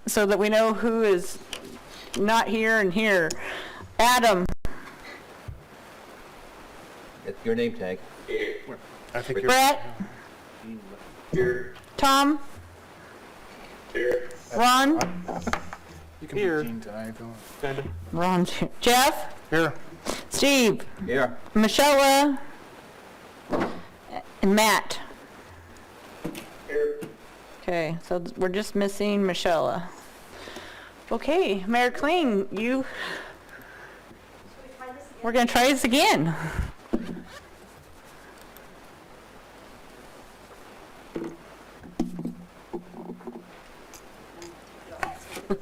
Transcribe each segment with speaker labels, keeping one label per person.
Speaker 1: So that we know who is not here and here. Adam.
Speaker 2: It's your name tag.
Speaker 3: I think you're.
Speaker 1: Brett.
Speaker 4: Here.
Speaker 1: Tom.
Speaker 4: Here.
Speaker 1: Ron.
Speaker 3: You can
Speaker 4: Here.
Speaker 3: be Gene tonight if you want.
Speaker 4: Kinda.
Speaker 1: Ron. Jeff.
Speaker 3: Here.
Speaker 1: Steve.
Speaker 2: Here.
Speaker 1: Michelle. And Matt.
Speaker 4: Here.
Speaker 1: Okay, so we're just missing Michelle. Okay, Mayor Kling, we're gonna try this again.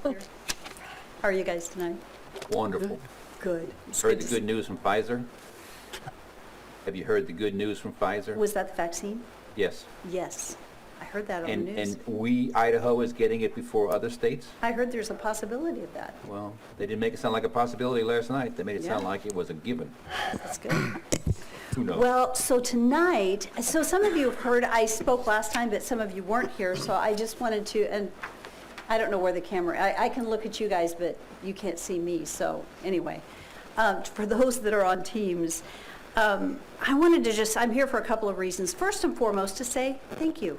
Speaker 5: How are you guys tonight?
Speaker 2: Wonderful.
Speaker 5: Good.
Speaker 2: Heard the good news from Pfizer? Have you heard the good news from Pfizer?
Speaker 5: Was that the vaccine?
Speaker 2: Yes.
Speaker 5: Yes. I heard that on the news.
Speaker 2: And Idaho is getting it before other states?
Speaker 5: I heard there's a possibility of that.
Speaker 2: Well, they didn't make it sound like a possibility last night. They made it sound
Speaker 5: Yeah.
Speaker 2: like it was a given.
Speaker 5: That's good.
Speaker 2: Who knows?
Speaker 5: Well, so tonight, so some of you have heard, I spoke last time, but some of you weren't here, so I just wanted to, and I don't know where the camera, I can look at you guys, but you can't see me, so anyway. For those that are on Teams, I wanted to just, I'm here for a couple of reasons. First and foremost, to say thank you.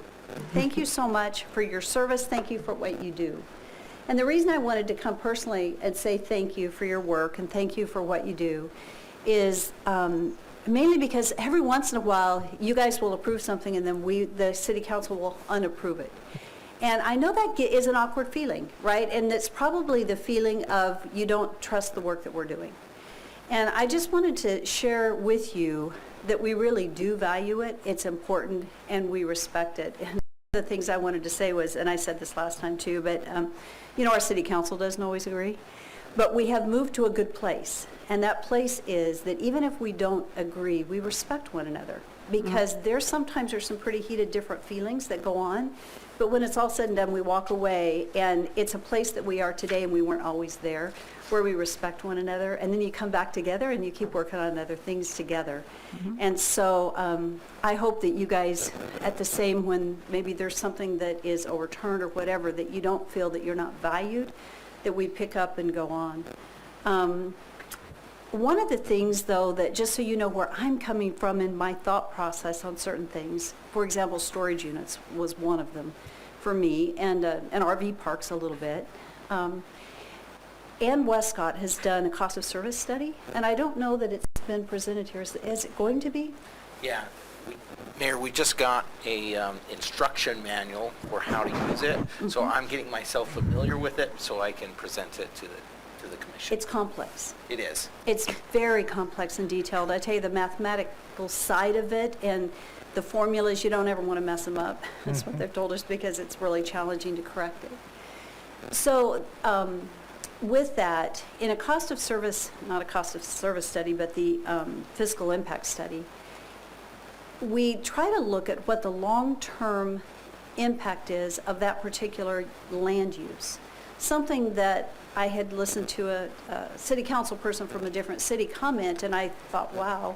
Speaker 5: Thank you so much for your service. Thank you for what you do. And the reason I wanted to come personally and say thank you for your work and thank you for what you do is mainly because every once in a while, you guys will approve something and then the city council will unapprove it. And I know that is an awkward feeling, right? And it's probably the feeling of you don't trust the work that we're doing. And I just wanted to share with you that we really do value it, it's important, and we respect it. And one of the things I wanted to say was, and I said this last time too, but you know, our city council doesn't always agree, but we have moved to a good place. And that place is that even if we don't agree, we respect one another. Because sometimes there's some pretty heated different feelings that go on, but when it's all said and done, we walk away, and it's a place that we are today, and we weren't always there, where we respect one another, and then you come back together and you keep working on other things together. And so I hope that you guys, at the same, when maybe there's something that is overturned or whatever, that you don't feel that you're not valued, that we pick up and go on. One of the things, though, that just so you know where I'm coming from in my thought process on certain things, for example, storage units was one of them for me, and RV parks a little bit. Ann Westcott has done a cost of service study, and I don't know that it's been presented here. Is it going to be?
Speaker 6: Yeah. Mayor, we just got a instruction manual for how to use it, so I'm getting myself familiar with it so I can present it to the commission.
Speaker 5: It's complex.
Speaker 6: It is.
Speaker 5: It's very complex and detailed. I tell you, the mathematical side of it and the formulas, you don't ever want to mess them up. That's what they've told us, because it's really challenging to correct it. So with that, in a cost of service, not a cost of service study, but the fiscal impact study, we try to look at what the long-term impact is of that particular land use. Something that I had listened to a city council person from a different city comment, and I thought, wow,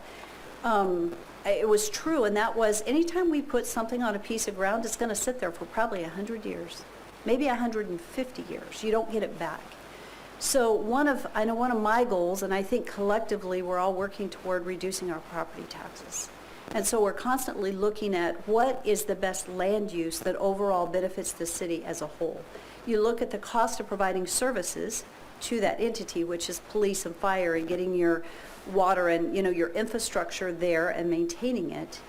Speaker 5: it was true, and that was anytime we put something on a piece of ground, it's going to sit there for probably 100 years, maybe 150 years. You don't get it back. So I know one of my goals, and I think collectively we're all working toward reducing our property taxes. And so we're constantly looking at what is the best land use that overall benefits the city as a whole. You look at the cost of providing services to that entity, which is police and fire, and getting your water and your infrastructure there and maintaining it,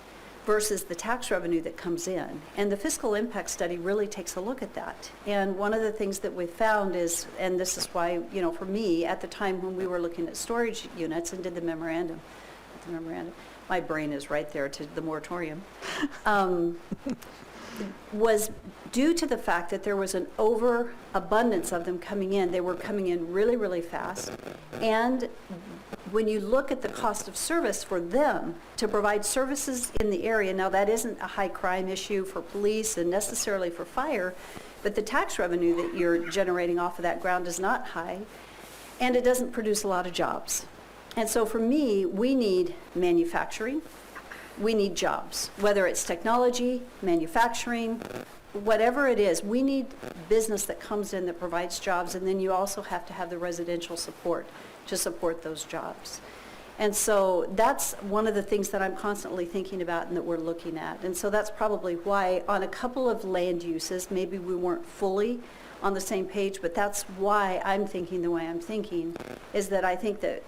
Speaker 5: versus the tax revenue that comes in. And the fiscal impact study really takes a look at that. And one of the things that we found is, and this is why, for me, at the time when we were looking at storage units and did the memorandum, my brain is right there to the moratorium, was due to the fact that there was an overabundance of them coming in. They were coming in really, really fast. And when you look at the cost of service for them to provide services in the area, now that isn't a high crime issue for police and necessarily for fire, but the tax revenue that you're generating off of that ground is not high, and it doesn't produce a lot of jobs. And so for me, we need manufacturing, we need jobs, whether it's technology, manufacturing, whatever it is, we need business that comes in that provides jobs, and then you also have to have the residential support to support those jobs. And so that's one of the things that I'm constantly thinking about and that we're looking at. And so that's probably why on a couple of land uses, maybe we weren't fully on the same page, but that's why I'm thinking the way I'm thinking, is that I think that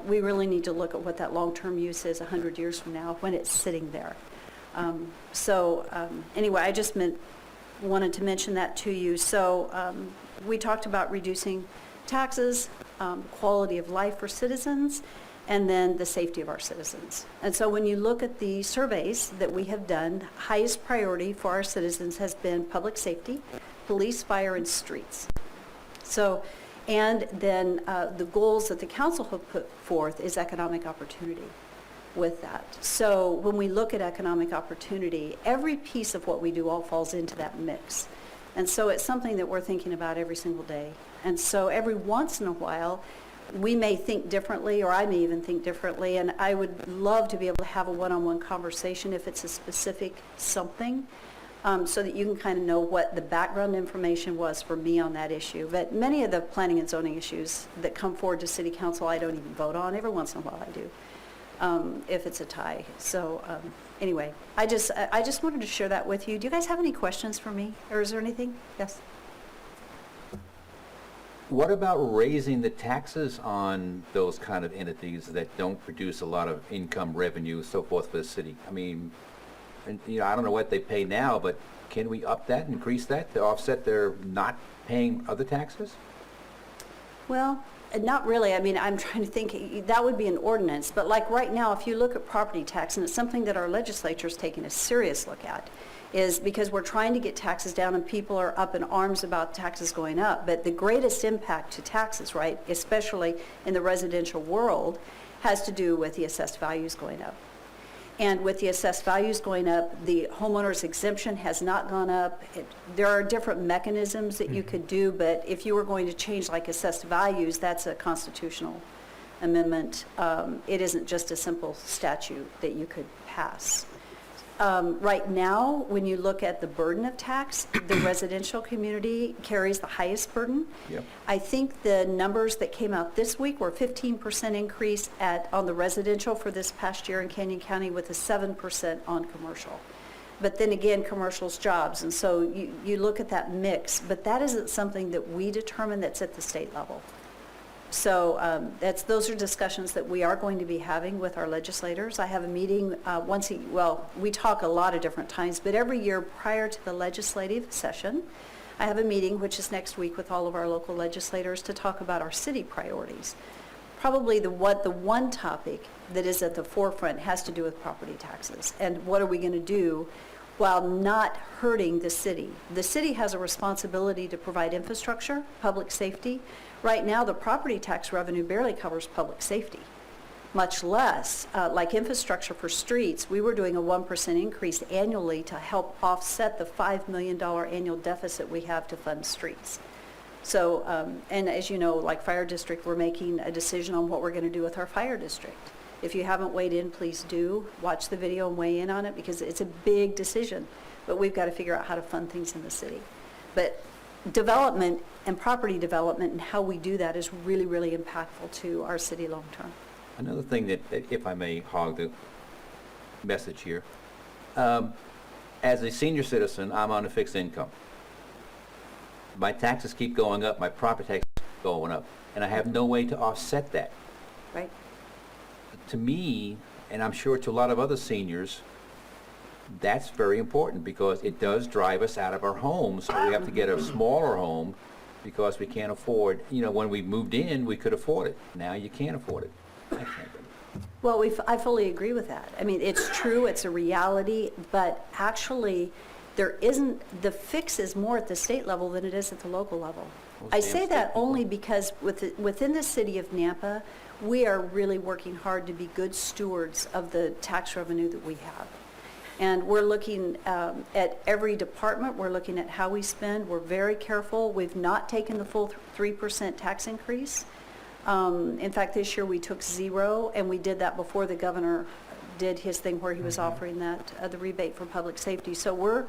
Speaker 5: we really need to look at what that long-term use is 100 years from now when it's sitting there. Anyway, I just wanted to mention that to you. So we talked about reducing taxes, quality of life for citizens, and then the safety of our citizens. And so when you look at the surveys that we have done, highest priority for our citizens has been public safety, police, fire, and streets. So, and then the goals that the council have put forth is economic opportunity with that. So when we look at economic opportunity, every piece of what we do all falls into that mix. And so it's something that we're thinking about every single day. And so every once in a while, we may think differently, or I may even think differently, and I would love to be able to have a one-on-one conversation if it's a specific something, so that you can kind of know what the background information was for me on that issue. But many of the planning and zoning issues that come forward to city council, I don't even vote on. Every once in a while I do, if it's a tie. So anyway, I just wanted to share that with you. Do you guys have any questions for me, or is there anything? Yes?
Speaker 2: What about raising the taxes on those kind of entities that don't produce a lot of income, revenue, so forth for the city? I mean, and, I don't know what they pay now, but can we up that, increase that to offset their not paying other taxes?
Speaker 5: Well, not really. I mean, I'm trying to think, that would be an ordinance. But like right now, if you look at property tax, and it's something that our legislature's taking a serious look at, is because we're trying to get taxes down and people are up in arms about taxes going up. But the greatest impact to taxes, right, especially in the residential world, has to do with the assessed values going up. And with the assessed values going up, the homeowner's exemption has not gone up. There are different mechanisms that you could do, but if you were going to change like assessed values, that's a constitutional amendment. It isn't just a simple statute that you could pass. Right now, when you look at the burden of tax, the residential community carries the highest burden.
Speaker 2: Yep.
Speaker 5: I think the numbers that came out this week were 15% increase on the residential for this past year in Canyon County, with a 7% on commercial. But then again, commercial's jobs, and so you look at that mix, but that isn't something that we determine, that's at the state level. So those are discussions that we are going to be having with our legislators. I have a meeting we talk a lot of different times, but every year prior to the legislative session, I have a meeting, which is next week, with all of our local legislators to talk about our city priorities. Probably the one topic that is at the forefront has to do with property taxes, and what are we going to do while not hurting the city. The city has a responsibility to provide infrastructure, public safety. Right now, the property tax revenue barely covers public safety, much less like infrastructure for streets. We were doing a 1% increase annually to help offset the $5 million annual deficit we have to fund streets. So, and as you know, like fire district, we're making a decision on what we're going to do with our fire district. If you haven't weighed in, please do watch the video and weigh in on it, because it's a big decision, but we've got to figure out how to fund things in the city. But development and property development and how we do that is really, really impactful to our city long term.
Speaker 2: Another thing that, if I may hog the message here, as a senior citizen, I'm on a fixed income. My taxes keep going up, my property taxes keep going up, and I have no way to offset that.
Speaker 5: Right?
Speaker 2: To me, and I'm sure to a lot of other seniors, that's very important, because it does drive us out of our homes. So we have to get a smaller home because we can't afford, when we moved in, we could afford it. Now you can't afford it. I can't.
Speaker 5: Well, I fully agree with that. I mean, it's true, it's a reality, but actually, the fix is more at the state level than it is at the local level.
Speaker 2: Well,
Speaker 5: I
Speaker 2: damn
Speaker 5: say
Speaker 2: state
Speaker 5: that
Speaker 2: people.
Speaker 5: only because within the city of Nampa, we are really working hard to be good stewards of the tax revenue that we have. And we're looking at every department, we're looking at how we spend, we're very careful. We've not taken the full 3% tax increase. In fact, this year we took 0, and we did that before the governor did his thing where he was offering that, the rebate for public safety. So we're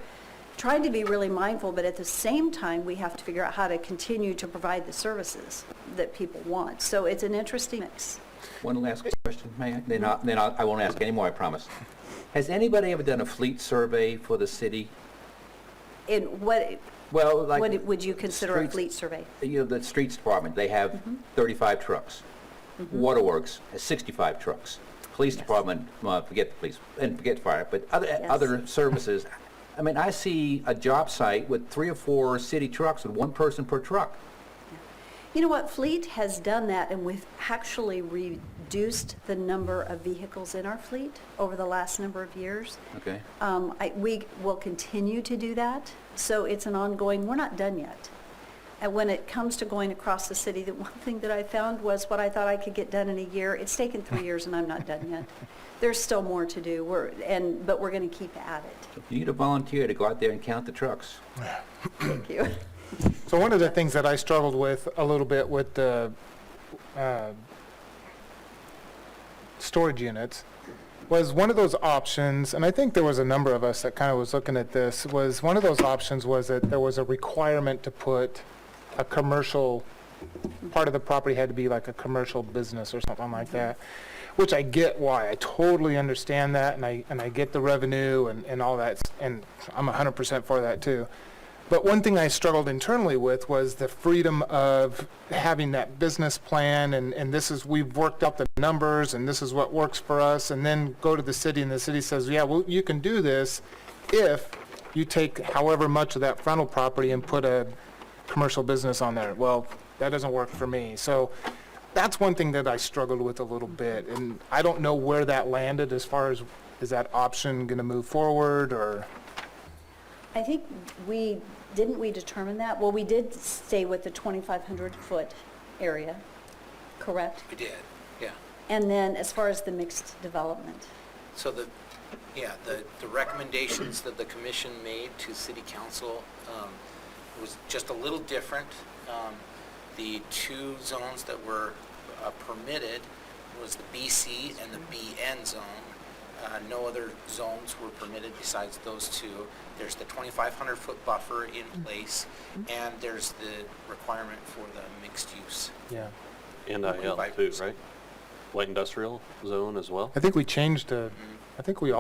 Speaker 5: trying to be really mindful, but at the same time, we have to figure out how to continue to provide the services that people want. So it's an interesting mix.
Speaker 2: One last question, may I? Then I won't ask any more, I promise. Has anybody ever done a fleet survey for the city?
Speaker 5: In what
Speaker 2: Well, like...
Speaker 5: would you consider a
Speaker 2: streets-
Speaker 5: fleet survey?
Speaker 2: You know, the streets department, they have 35 trucks. Waterworks has 65 trucks. Police department, well, forget the police, and forget fire, but other services. I mean, I see a job site with 3 or 4 city trucks with 1 person per truck.
Speaker 5: You know what, Fleet has done that, and we've actually reduced the number of vehicles in our fleet over the last number of years.
Speaker 2: Okay?
Speaker 5: We will continue to do that, so it's an ongoing, we're not done yet. And when it comes to going across the city, the one thing that I found was what I thought I could get done in a year, it's taken 3 years and I'm not done yet. There's still more to do, but we're going to keep at it.
Speaker 2: You need a volunteer to go out there and count the trucks.
Speaker 5: Thank you.
Speaker 3: So one of the things that I struggled with a little bit with the storage units was one of those options, and I think there was a number of us that kind of was looking at this, was one of those options was that there was a requirement to put a commercial, part of the property had to be like a commercial business or something like that, which I get why. I totally understand that, and I get the revenue and all that, and I'm 100% for that too. But one thing I struggled internally with was the freedom of having that business plan, and this is, we've worked out the numbers, and this is what works for us, and then go to the city, and the city says, yeah, well, you can do this if you take however much of that frontal property and put a commercial business on there. Well, that doesn't work for me. So that's one thing that I struggled with a little bit, and I don't know where that landed as far as, is that option going to move forward, or?
Speaker 5: I think didn't we determine that? Well, we did stay with the 2,500 foot area, correct?
Speaker 6: We did, yeah.
Speaker 5: And then as far as the mixed development,
Speaker 6: So the recommendations that the commission made to city council was just a little different. The 2 zones that were permitted was the BC and the BN zone. No other zones were permitted besides those 2. There's the 2,500 foot buffer in place, and there's the requirement for the mixed use.
Speaker 3: Yeah.
Speaker 7: And IL too, right? Light industrial zone as well?
Speaker 3: I think we changed I think we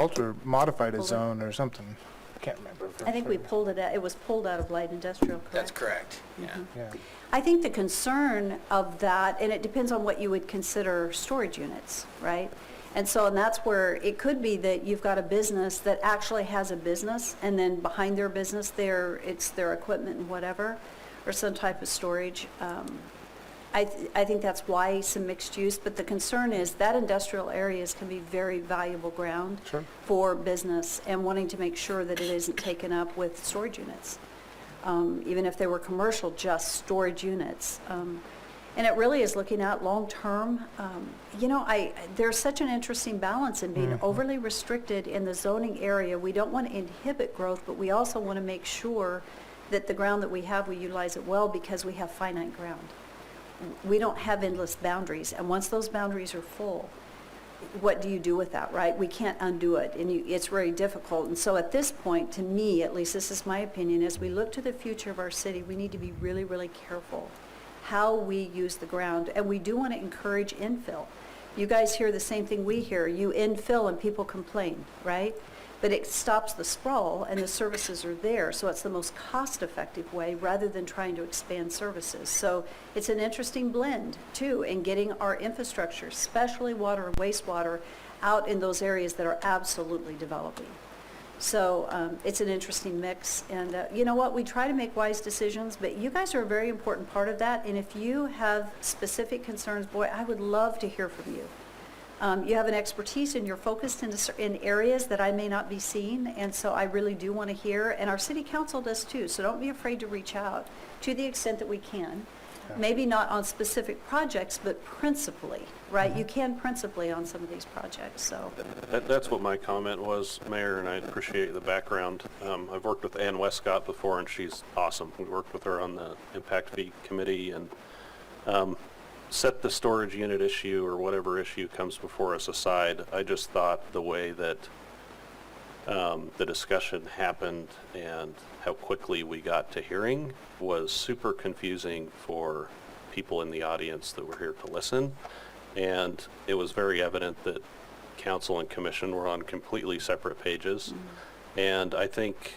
Speaker 3: modified a zone or something. I can't remember.
Speaker 5: I think we pulled it out, it was pulled out of light industrial, correct?
Speaker 6: That's correct, yeah.
Speaker 3: Yeah.
Speaker 5: I think the concern of that, and it depends on what you would consider storage units, right? And that's where it could be that you've got a business that actually has a business, and then behind their business, it's their equipment and whatever, or some type of storage. I think that's why some mixed use, but the concern is that industrial areas can be very valuable ground
Speaker 3: Sure.
Speaker 5: for business, and wanting to make sure that it isn't taken up with storage units. Even if they were commercial, just storage units. And it really is looking at long-term. There's such an interesting balance in being overly restricted in the zoning area. We don't want to inhibit growth, but we also want to make sure that the ground that we have, we utilize it well, because we have finite ground. We don't have endless boundaries, and once those boundaries are full, what do you do with that, right? We can't undo it, and it's very difficult. And so at this point, to me, at least this is my opinion, as we look to the future of our city, we need to be really, really careful how we use the ground. And we do want to encourage infill. You guys hear the same thing we hear. You infill and people complain, right? But it stops the sprawl and the services are there. So it's the most cost-effective way rather than trying to expand services. So it's an interesting blend too in getting our infrastructure, especially water and wastewater, out in those areas that are absolutely developing. So it's an interesting mix, and you know what, we try to make wise decisions, but you guys are a very important part of that, and if you have specific concerns, boy, I would love to hear from you. You have an expertise and you're focused in areas that I may not be seeing, and so I really do want to hear, and our city council does too, so don't be afraid to reach out to the extent that we can. Maybe not on specific projects, but principally, right? You can principally on some of these projects, so.
Speaker 7: That's what my comment was, Mayor, and I appreciate the background. I've worked with Ann Westcott before, and she's awesome. We worked with her on the Impact Fee Committee, and set the storage unit issue or whatever issue comes before us aside. I just thought the way that the discussion happened and how quickly we got to hearing was super confusing for people in the audience that were here to listen. And it was very evident that council and commission were on completely separate pages. And I think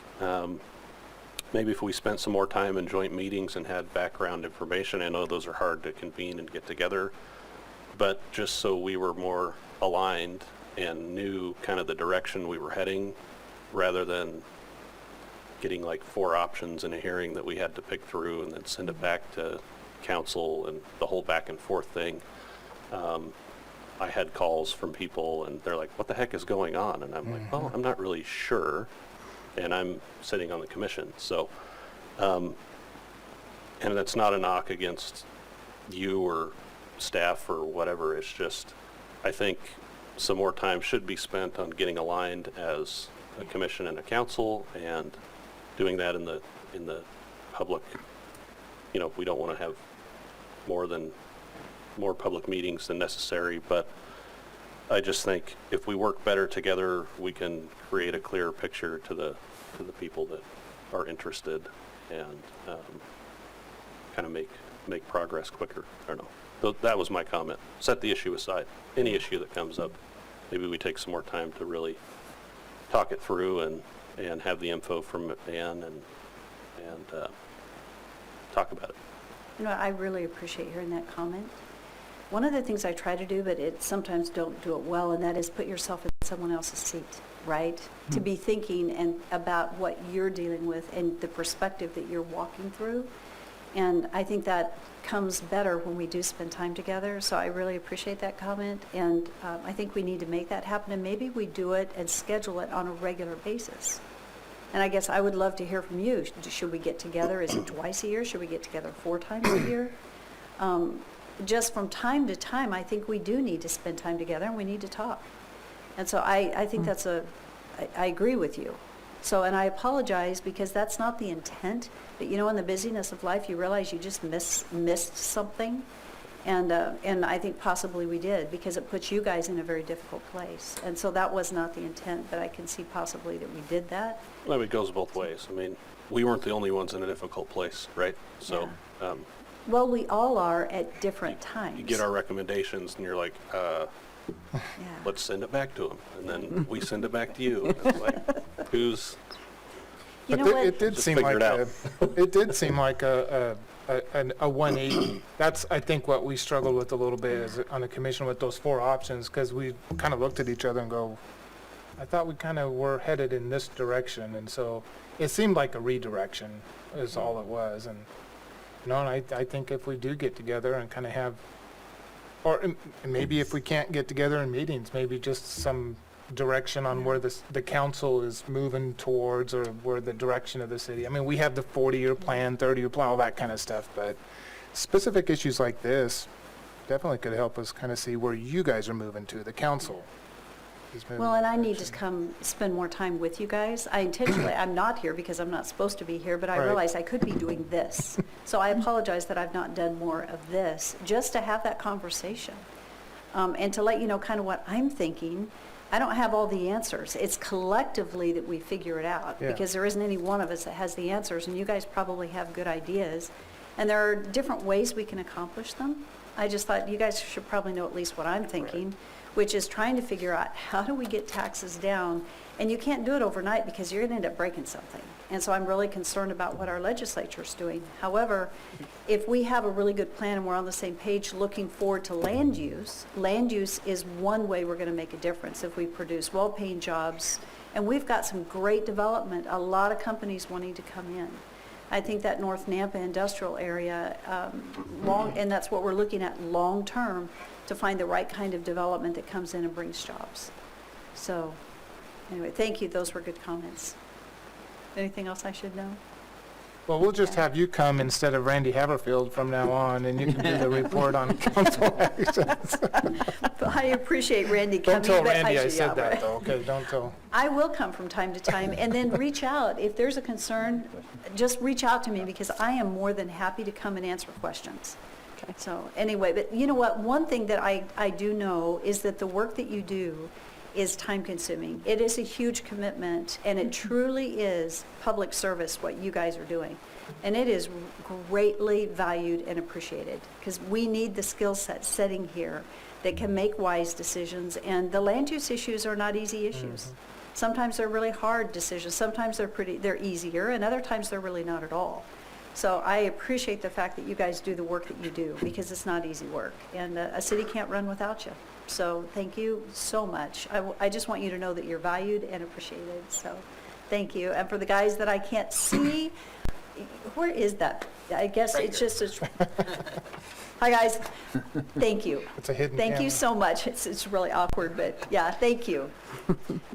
Speaker 7: maybe if we spent some more time in joint meetings and had background information, I know those are hard to convene and get together, but just so we were more aligned and knew kind of the direction we were heading, rather than getting like 4 options in a hearing that we had to pick through and then send it back to council and the whole back and forth thing. I had calls from people and they're like, what the heck is going on? And I'm like, well, I'm not really sure. And I'm sitting on the commission. So, and that's not a knock against you or staff or whatever. It's just, I think some more time should be spent on getting aligned as a commission and a council, and doing that in the public. You know, we don't want to have more public meetings than necessary, but I just think if we work better together, we can create a clearer picture to the people that are interested, and kind of make progress quicker. I don't know. So that was my comment. Set the issue aside. Any issue that comes up, maybe we take some more time to really talk it through and have the info from Ann and talk about it.
Speaker 5: You know, I really appreciate hearing that comment. One of the things I try to do, but it sometimes don't do it well, and that is put yourself in someone else's seat, right? To be thinking and about what you're dealing with and the perspective that you're walking through. And I think that comes better when we do spend time together. So I really appreciate that comment, and I think we need to make that happen, and maybe we do it and schedule it on a regular basis. And I guess I would love to hear from you. Should we get together? Is it twice a year? Should we get together 4 times a year? Just from time to time, I think we do need to spend time together and we need to talk. And so I think I agree with you. So, and I apologize because that's not the intent, but you know, in the busyness of life, you realize you just missed something. And I think possibly we did, because it puts you guys in a very difficult place. And so that was not the intent, but I can see possibly that we did that.
Speaker 7: Well, it goes both ways. I mean, we weren't the only ones in a difficult place, right? So,
Speaker 5: Well, we all are at different times.
Speaker 7: you get our recommendations and you're like,
Speaker 5: Yeah.
Speaker 7: let's send it back to them. And then we send it back to you. And it's like, who's,
Speaker 5: You know
Speaker 3: But
Speaker 5: what?
Speaker 3: it did
Speaker 7: Just
Speaker 3: seem
Speaker 7: figure
Speaker 3: like
Speaker 7: it
Speaker 3: it did seem like a 180. That's, I think, what we struggled with a little bit is on the commission with those 4 options, because we kind of looked at each other and go, I thought we kind of were headed in this direction. And so it seemed like a redirection is all it was. And no, and I think if we do get together and kind of have, or maybe if we can't get together in meetings, maybe just some direction on where the council is moving towards, or where the direction of the city. I mean, we have the 40-year plan, 30-year plan, all that kind of stuff, but specific issues like this definitely could help us kind of see where you guys are moving to, the council. is moving
Speaker 5: Well, and I
Speaker 3: in
Speaker 5: need to
Speaker 3: direction.
Speaker 5: come spend more time with you guys. I intentionally, I'm not here because I'm not supposed to be here, but I
Speaker 3: Right.
Speaker 5: realize I could be doing this. So I apologize that I've not done more of this, just to have that conversation. And to let you know kind of what I'm thinking. I don't have all the answers. It's collectively that we figure it out,
Speaker 3: Yeah.
Speaker 5: because there isn't any one of us that has the answers, and you guys probably have good ideas. And there are different ways we can accomplish them. I just thought you guys should probably know at least what I'm thinking, which is trying to figure out how do we get taxes down? And you can't do it overnight because you're going to end up breaking something. And so I'm really concerned about what our legislature is doing. However, if we have a really good plan and we're on the same page looking forward to land use is one way we're going to make a difference if we produce well-paying jobs. And we've got some great development, a lot of companies wanting to come in. I think that North Nampa industrial area, and that's what we're looking at long-term, to find the right kind of development that comes in and brings jobs. So, anyway, thank you, those were good comments. Anything else I should know?
Speaker 3: Well, we'll just have you come instead of Randy Haverfield from now on, and you can do the report on council actions.
Speaker 5: I appreciate Randy
Speaker 3: Don't
Speaker 5: coming,
Speaker 3: tell
Speaker 5: but
Speaker 3: Randy I
Speaker 5: should-
Speaker 3: said
Speaker 5: yeah,
Speaker 3: that,
Speaker 5: right.
Speaker 3: though, okay? Don't tell.
Speaker 5: I will come from time to time, and then reach out. If there's a concern, just reach out to me, because I am more than happy to come and answer questions. So anyway, but you know what? One thing that I do know is that the work that you do is time-consuming. It is a huge commitment, and it truly is public service, what you guys are doing. And it is greatly valued and appreciated, because we need the skill set sitting here that can make wise decisions, and the land use issues are not easy issues. Sometimes they're really hard decisions, sometimes they're easier, and other times they're really not at all. So I appreciate the fact that you guys do the work that you do, because it's not easy work, and a city can't run without you. So thank you so much. I just want you to know that you're valued and appreciated, so thank you. And for the guys that I can't see, where is that? I guess
Speaker 6: Right
Speaker 5: it's
Speaker 6: here.
Speaker 5: just, hi, guys. Thank you.
Speaker 3: It's a hidden
Speaker 5: Thank you
Speaker 3: camera.
Speaker 5: so much. It's really awkward, but yeah, thank you.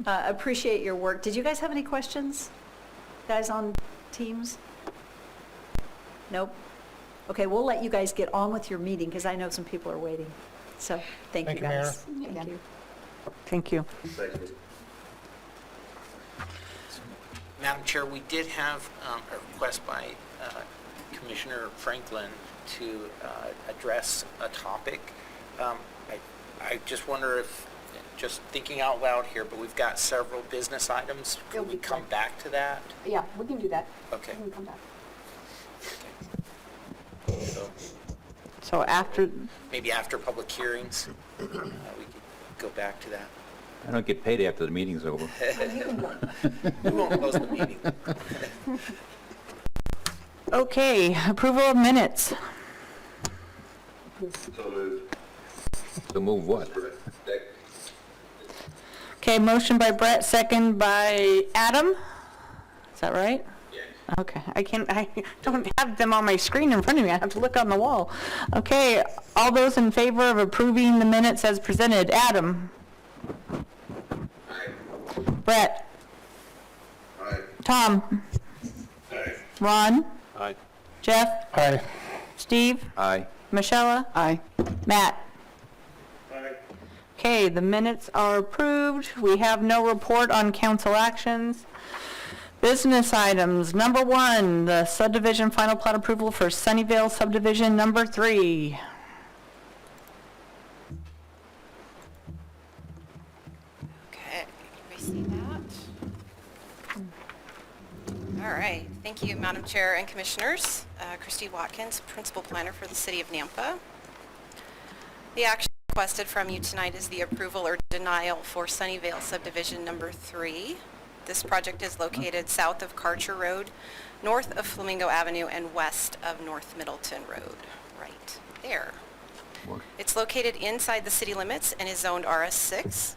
Speaker 5: Appreciate your work. Did you guys have any questions? Guys on Teams? Nope. Okay, we'll let you guys get on with your meeting, because I know some people are waiting. So, thank you
Speaker 3: Thank you, Mayor.
Speaker 5: guys. Thank you.
Speaker 1: Thank you.
Speaker 4: Thank you.
Speaker 6: Madam Chair, we did have a request by Commissioner Franklin to address a topic. I just wonder if, just thinking out loud here, but we've got several business items. Could
Speaker 8: It'll
Speaker 6: we
Speaker 8: be
Speaker 6: come
Speaker 8: quick.
Speaker 6: back to that?
Speaker 8: Yeah, we can do that.
Speaker 6: Okay.
Speaker 8: We can come back.
Speaker 6: So
Speaker 1: So after,
Speaker 6: maybe after public hearings, we could go back to that.
Speaker 2: I don't get paid after the meeting's over.
Speaker 6: We won't close the meeting.
Speaker 1: okay, approval of minutes.
Speaker 4: So moved.
Speaker 2: To move what?
Speaker 4: Second.
Speaker 1: Okay, motion by Brett, second by Adam. Is that right?
Speaker 4: Yes.
Speaker 1: Okay, I don't have them on my screen in front of me. I have to look on the wall. Okay, all those in favor of approving the minutes as presented, Adam,
Speaker 4: Aye.
Speaker 1: Brett,
Speaker 4: Aye.
Speaker 1: Tom,
Speaker 4: Aye.
Speaker 1: Ron,
Speaker 7: Aye.
Speaker 1: Jeff,
Speaker 3: Aye.
Speaker 1: Steve,
Speaker 2: Aye.
Speaker 1: Michelle. Aye. Matt.
Speaker 4: Aye.
Speaker 1: Okay, the minutes are approved. We have no report on council actions. Business items, number 1, the subdivision final plat approval for Sunnyvale subdivision number 3.
Speaker 9: Okay, can we see that? All right, thank you, Madam Chair and Commissioners. Christy Watkins, Principal Planner for the City of Nampa. The action requested from you tonight is the approval or denial for Sunnyvale subdivision number 3. This project is located south of Karcher Road, north of Flamingo Avenue, and west of North Middleton Road, right there. It's located inside the city limits and is zoned RS6.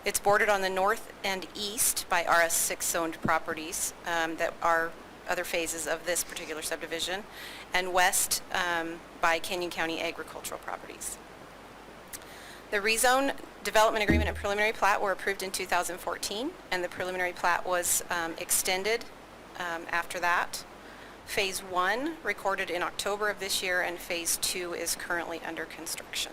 Speaker 9: It's bordered on the north and east by RS6 zoned properties that are other phases of this particular subdivision, and west by Canyon County agricultural properties. The rezone development agreement and preliminary plat were approved in 2014, and the preliminary plat was extended after that. Phase 1 recorded in October of this year, and Phase 2 is currently under construction.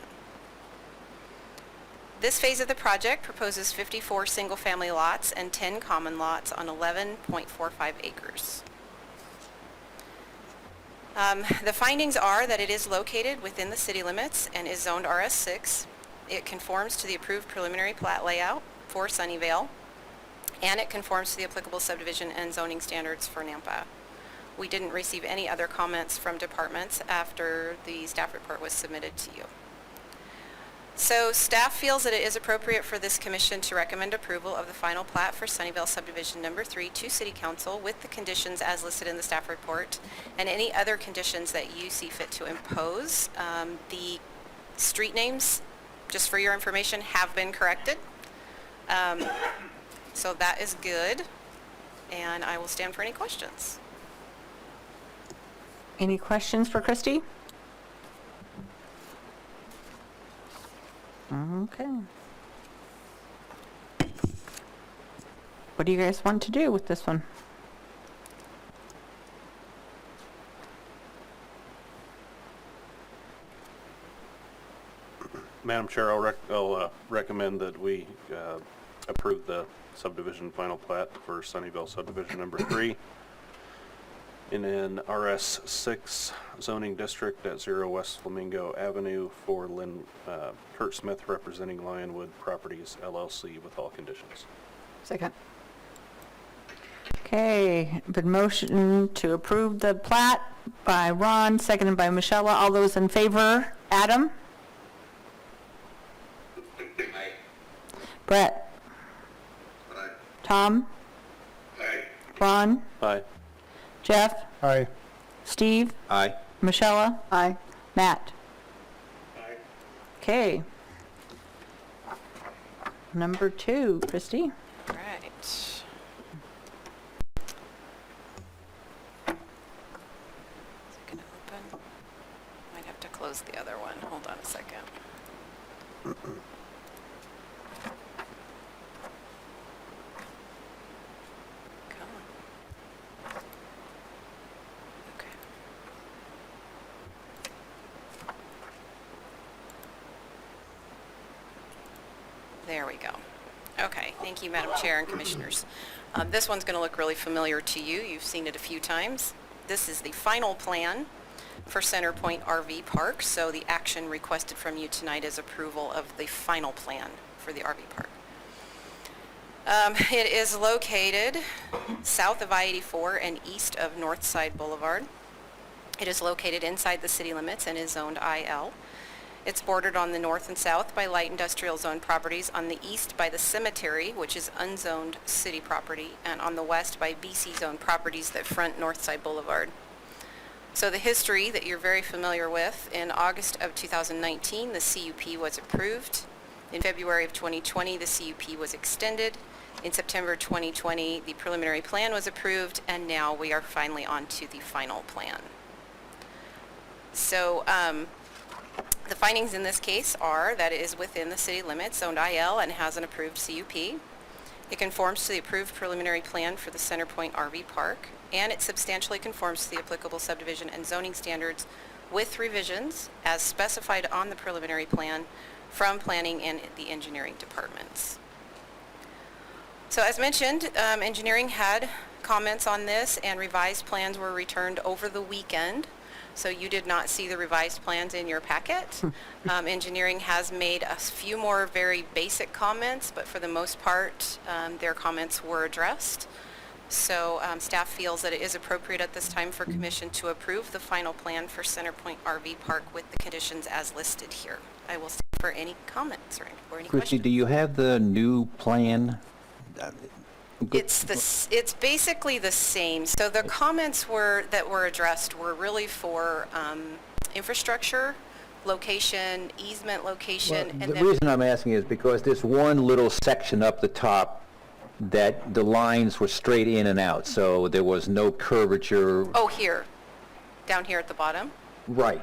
Speaker 9: This phase of the project proposes 54 single-family lots and 10 common lots on 11.45 acres. The findings are that it is located within the city limits and is zoned RS6. It conforms to the approved preliminary plat layout for Sunnyvale, and it conforms to the applicable subdivision and zoning standards for Nampa. We didn't receive any other comments from departments after the staff report was submitted to you. So staff feels that it is appropriate for this commission to recommend approval of the final plat for Sunnyvale subdivision number 3 to City Council with the conditions as listed in the staff report and any other conditions that you see fit to impose. The street names, just for your information, have been corrected. So that is good, and I will stand for any questions.
Speaker 1: Any questions for Christy? Okay. What do you guys want to do with this one?
Speaker 7: Madam Chair, I'll recommend that we approve the subdivision final plat for Sunnyvale subdivision number 3. in an RS6 zoning district at 0 West Flamingo Avenue for Kurt Smith representing Lionwood Properties LLC with all conditions.
Speaker 1: Second. Okay, been motion to approve the plat by Ron, seconded by Michelle. All those in favor? Adam?
Speaker 4: Aye.
Speaker 1: Brett?
Speaker 4: Aye.
Speaker 1: Tom?
Speaker 4: Aye.
Speaker 1: Ron?
Speaker 7: Aye.
Speaker 1: Jeff?
Speaker 3: Aye.
Speaker 1: Steve?
Speaker 2: Aye.
Speaker 1: Michelle? Aye. Matt?
Speaker 4: Aye.
Speaker 1: Okay. Number 2, Christie?
Speaker 9: Right. Is it gonna open? Might have to close the other one. Hold on a second. Come on. Okay. There we go. Okay, thank you, Madam Chair and Commissioners. This one's going to look really familiar to you. You've seen it a few times. This is the final plan for Center Point RV Park, so the action requested from you tonight is approval of the final plan for the RV park. It is located south of I-84 and east of Northside Boulevard. It is located inside the city limits and is zoned IL. It's bordered on the north and south by light industrial zone properties, on the east by the cemetery, which is unzoned city property, and on the west by BC zone properties that front Northside Boulevard. So the history that you're very familiar with, in August of 2019, the CUP was approved. In February of 2020, the CUP was extended. In September 2020, the preliminary plan was approved, and now we are finally on to the final plan. So, the findings in this case are that it is within the city limits, zoned IL, and has an approved CUP. It conforms to the approved preliminary plan for the Center Point RV Park, and it substantially conforms to the applicable subdivision and zoning standards with revisions as specified on the preliminary plan from planning and the engineering departments. So as mentioned, engineering had comments on this, and revised plans were returned over the weekend. So you did not see the revised plans in your packet. Engineering has made a few more very basic comments, but for the most part, their comments were addressed. So staff feels that it is appropriate at this time for commission to approve the final plan for Center Point RV Park with the conditions as listed here. I will stay for any comments or any
Speaker 2: Christie,
Speaker 9: questions.
Speaker 2: do you have the new plan?
Speaker 9: It's basically the same. So the comments that were addressed were really for infrastructure, location, easement location, and
Speaker 2: The
Speaker 9: then,
Speaker 2: reason I'm asking is because there's one little section up the top that the lines were straight in and out, so there was no curvature.
Speaker 9: oh, here, down here at the bottom.
Speaker 2: Right.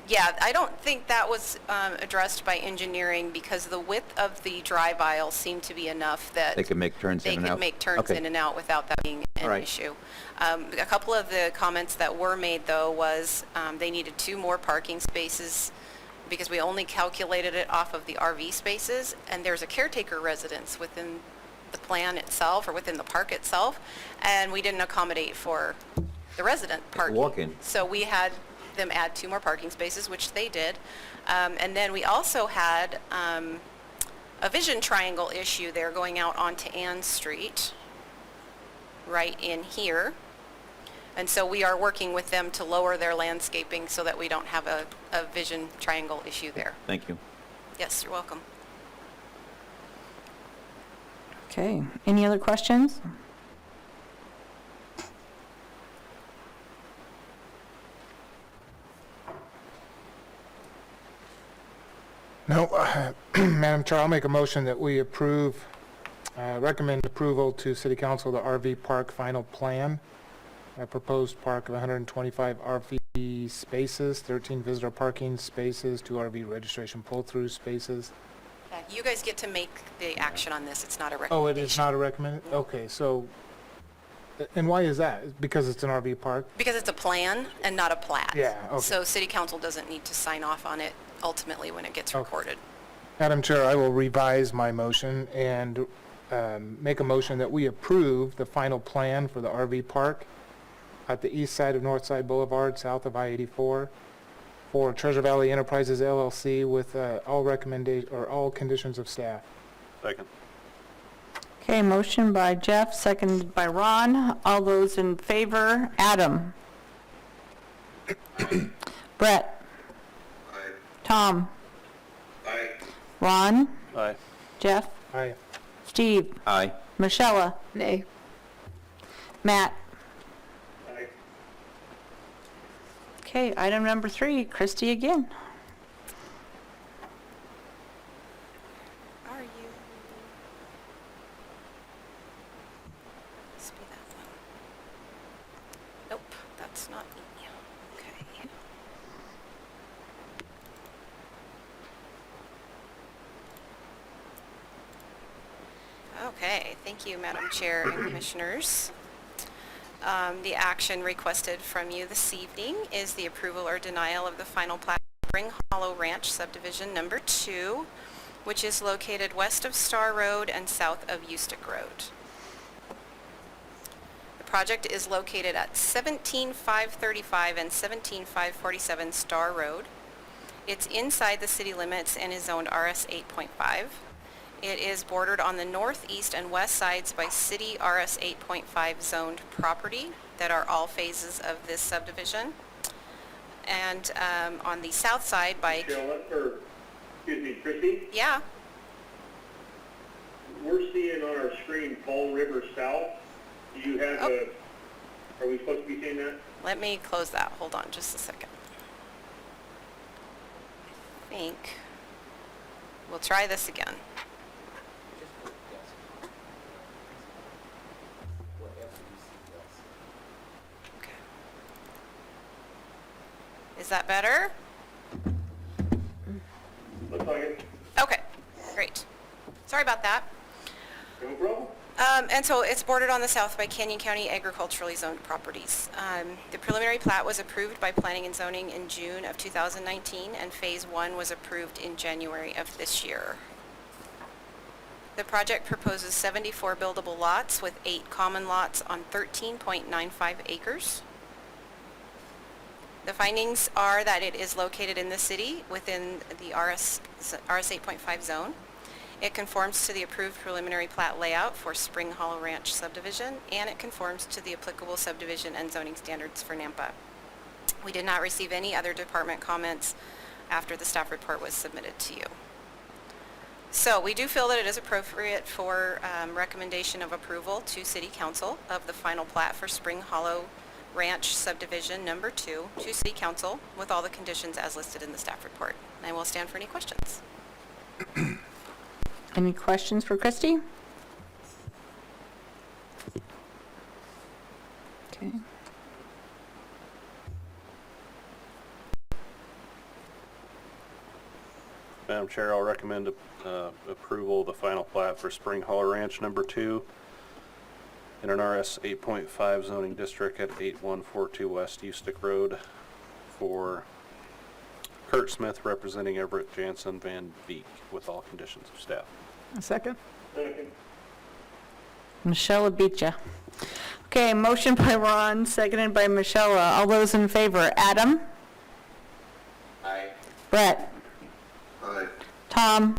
Speaker 9: Yeah, I don't think that was addressed by engineering because the width of the drive aisle seemed to be enough that
Speaker 2: They could make turns in and out?
Speaker 9: They could make turns
Speaker 2: Okay.
Speaker 9: in and out without that being
Speaker 2: All
Speaker 9: an
Speaker 2: right.
Speaker 9: issue. A couple of the comments that were made, though, was they needed 2 more parking spaces because we only calculated it off of the RV spaces, and there's a caretaker residence within the plan itself or within the park itself, and we didn't accommodate for the resident parking.
Speaker 2: Walk-in.
Speaker 9: So we had them add 2 more parking spaces, which they did. And then we also had a vision triangle issue there going out onto Ann Street, right in here. And so we are working with them to lower their landscaping so that we don't have a vision triangle issue there.
Speaker 2: Thank you.
Speaker 9: Yes, you're welcome.
Speaker 1: Okay, any other questions?
Speaker 3: No, Madam Chair, I'll make a motion that we approve, recommend approval to City Council of the RV Park final plan. A proposed park of 125 RV spaces, 13 visitor parking spaces, 2 RV registration pull-through spaces.
Speaker 9: You guys get to make the action on this. It's not a
Speaker 3: Oh,
Speaker 9: recommendation.
Speaker 3: it is not a recommended? Okay, so, and why is that? Because it's an RV park?
Speaker 9: Because it's a plan and not a plat.
Speaker 3: Yeah, okay.
Speaker 9: So city council doesn't need to sign off on it ultimately when it gets
Speaker 3: Okay.
Speaker 9: recorded.
Speaker 3: Madam Chair, I will revise my motion and make a motion that we approve the final plan for the RV park at the east side of Northside Boulevard, south of I-84, for Treasure Valley Enterprises LLC with all conditions of staff.
Speaker 7: Second.
Speaker 1: Okay, motion by Jeff, seconded by Ron. All those in favor, Adam. Brett.
Speaker 4: Aye.
Speaker 1: Tom.
Speaker 4: Aye.
Speaker 1: Ron.
Speaker 7: Aye.
Speaker 1: Jeff.
Speaker 3: Aye.
Speaker 1: Steve.
Speaker 2: Aye.
Speaker 1: Michelle. Nay. Matt.
Speaker 4: Aye.
Speaker 1: Okay, item number 3, Christie again.
Speaker 9: Are you? Must be that one. Nope, that's not me. Okay. Okay, thank you, Madam Chair and Commissioners. The action requested from you this evening is the approval or denial of the final plat of Spring Hollow Ranch Subdivision Number 2, which is located west of Star Road and south of Eustic Road. The project is located at 17535 and 17547 Star Road. It's inside the city limits and is zoned RS 8.5. It is bordered on the northeast and west sides by city RS 8.5 zoned property that are all phases of this subdivision. And on the south side by...
Speaker 8: Christie,
Speaker 9: Yeah,
Speaker 8: we're seeing on our screen Fall River South. Do you have
Speaker 9: Oh.
Speaker 8: are we supposed to be seeing that?
Speaker 9: let me close that. Hold on just a second. I think we'll try this again. Okay. Is that better?
Speaker 8: Looks like it.
Speaker 9: Okay, great. Sorry about that.
Speaker 8: No problem.
Speaker 9: And so it's bordered on the south by Canyon County agriculturally zoned properties. The preliminary plat was approved by Planning and Zoning in June of 2019, and Phase 1 was approved in January of this year. The project proposes 74 buildable lots with 8 common lots on 13.95 acres. The findings are that it is located in the city within the RS 8.5 zone. It conforms to the approved preliminary plat layout for Spring Hollow Ranch subdivision, and it conforms to the applicable subdivision and zoning standards for Nampa. We did not receive any other department comments after the staff report was submitted to you. So we do feel that it is appropriate for recommendation of approval to City Council of the final plat for Spring Hollow Ranch subdivision number 2 to City Council with all the conditions as listed in the staff report. And I will stand for any questions.
Speaker 1: Any questions for Christie? Okay.
Speaker 7: Madam Chair, I'll recommend approval of the final plat for Spring Hollow Ranch Number 2 in an RS 8.5 zoning district at 8142 West Eustic Road for Kurt Smith representing Everett Jansen Van Beek with all conditions of staff.
Speaker 1: A second.
Speaker 8: Second.
Speaker 1: Michelle beat ya. Okay, motion by Ron, seconded by Michelle. All those in favor, Adam?
Speaker 4: Aye.
Speaker 1: Brett?
Speaker 4: Aye.
Speaker 1: Tom?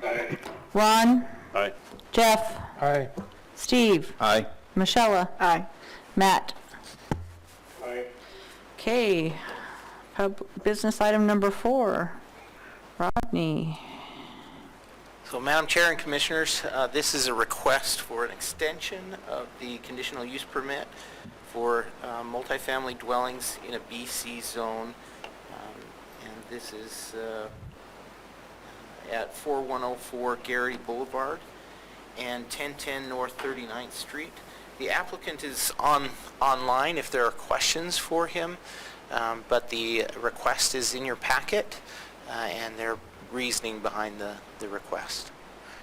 Speaker 4: Aye.
Speaker 1: Ron?
Speaker 7: Aye.
Speaker 1: Jeff?
Speaker 3: Aye.
Speaker 1: Steve?
Speaker 2: Aye.
Speaker 1: Michelle? Aye. Matt?
Speaker 8: Aye.
Speaker 1: Okay, business item number 4. Rodney?
Speaker 6: So, Madam Chair and Commissioners, this is a request for an extension of the conditional use permit for multifamily dwellings in a BC zone. And this is at 4104 Gary Boulevard and 1010 North 39th Street. The applicant is online if there are questions for him, but the request is in your packet and their reasoning behind the request.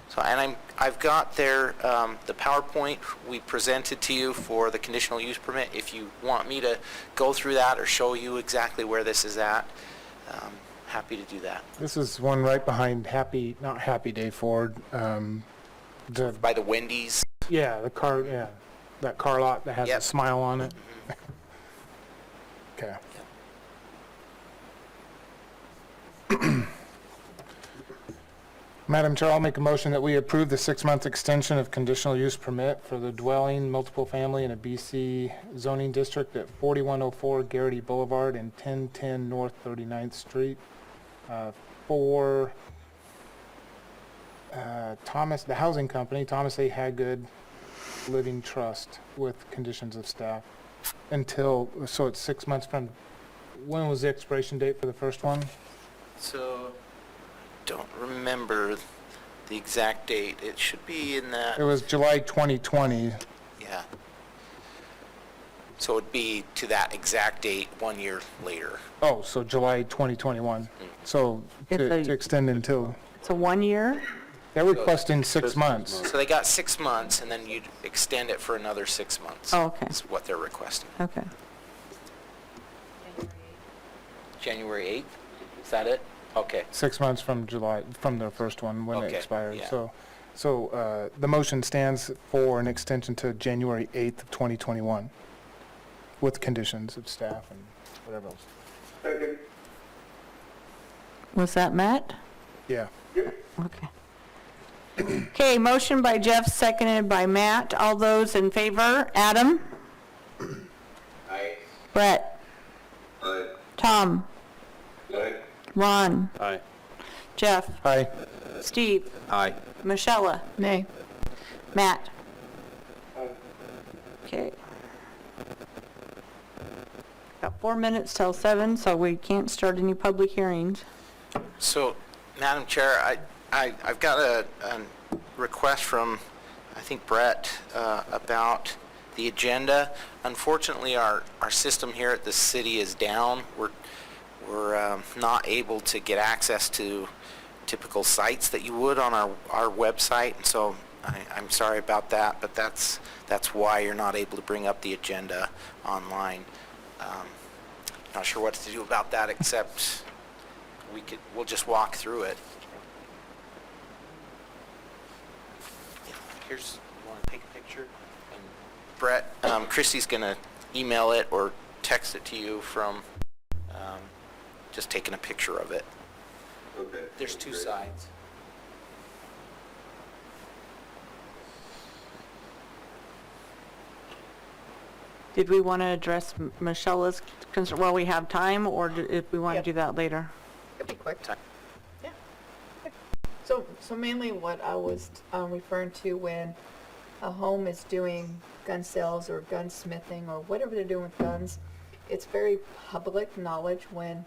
Speaker 6: So, and I've got there the PowerPoint we presented to you for the conditional use permit. If you want me to go through that or show you exactly where this is at, happy to do that.
Speaker 3: This is one right behind not Happy Day Ford.
Speaker 6: by the Wendy's.
Speaker 3: Yeah, that car lot that has a
Speaker 6: Yep.
Speaker 3: smile on it. Okay. Madam Chair, I'll make a motion that we approve the 6-month extension of conditional use permit for the dwelling, multiple family in a BC zoning district at 4104 Garrity Boulevard and 1010 North 39th Street for Thomas, the housing company, Thomas A. Hagood Living Trust, with conditions of staff until, so it's 6 months from, when was the expiration date for the first one?
Speaker 6: So, don't remember the exact date. It should be in that,
Speaker 3: It was July 2020.
Speaker 6: yeah. So it'd be to that exact date 1 year later.
Speaker 3: Oh, so July 2021. So
Speaker 1: It's a-
Speaker 3: to extend until,
Speaker 1: It's a 1 year?
Speaker 3: they're requesting 6 months.
Speaker 6: So they got 6 months, and then you'd extend it for another 6 months.
Speaker 1: Oh, okay.
Speaker 6: Is what they're requesting.
Speaker 1: Okay.
Speaker 6: January 8th? Is that it? Okay.
Speaker 3: 6 months from July, from the first one when it
Speaker 6: Okay,
Speaker 3: expired.
Speaker 6: yeah.
Speaker 3: So the motion stands for an extension to January 8th of 2021 with conditions of staff and whatever else.
Speaker 4: Second.
Speaker 1: Was that Matt?
Speaker 3: Yeah.
Speaker 1: Okay. Okay, motion by Jeff, seconded by Matt. All those in favor? Adam?
Speaker 4: Aye.
Speaker 1: Brett?
Speaker 4: Aye.
Speaker 1: Tom?
Speaker 4: Aye.
Speaker 1: Ron?
Speaker 7: Aye.
Speaker 1: Jeff?
Speaker 3: Aye.
Speaker 1: Steve?
Speaker 2: Aye.
Speaker 1: Michelle? Nay. Matt?
Speaker 4: Aye.
Speaker 1: Okay. Got 4 minutes till 7, so we can't start any public hearings.
Speaker 6: So, Madam Chair, I've got a request from, I think, Brett, about the agenda. Unfortunately, our system here at the city is down. We're not able to get access to typical sites that you would on our website, and so I'm sorry about that, but that's why you're not able to bring up the agenda online. Not sure what to do about that, except we'll just walk through it. Here's, you want to take a picture? And Brett, Christy's going to email it or text it to you from just taking a picture of it.
Speaker 4: Okay.
Speaker 6: There's two sides.
Speaker 1: Did we want to address Michelle's concern while we have time, or if we want to
Speaker 10: Yep.
Speaker 1: do that later?
Speaker 10: It'll be quick.
Speaker 6: Time.
Speaker 10: Yeah. So mainly what I was referring to when a home is doing gun sales or gunsmithing or whatever they're doing with guns, it's very public knowledge when,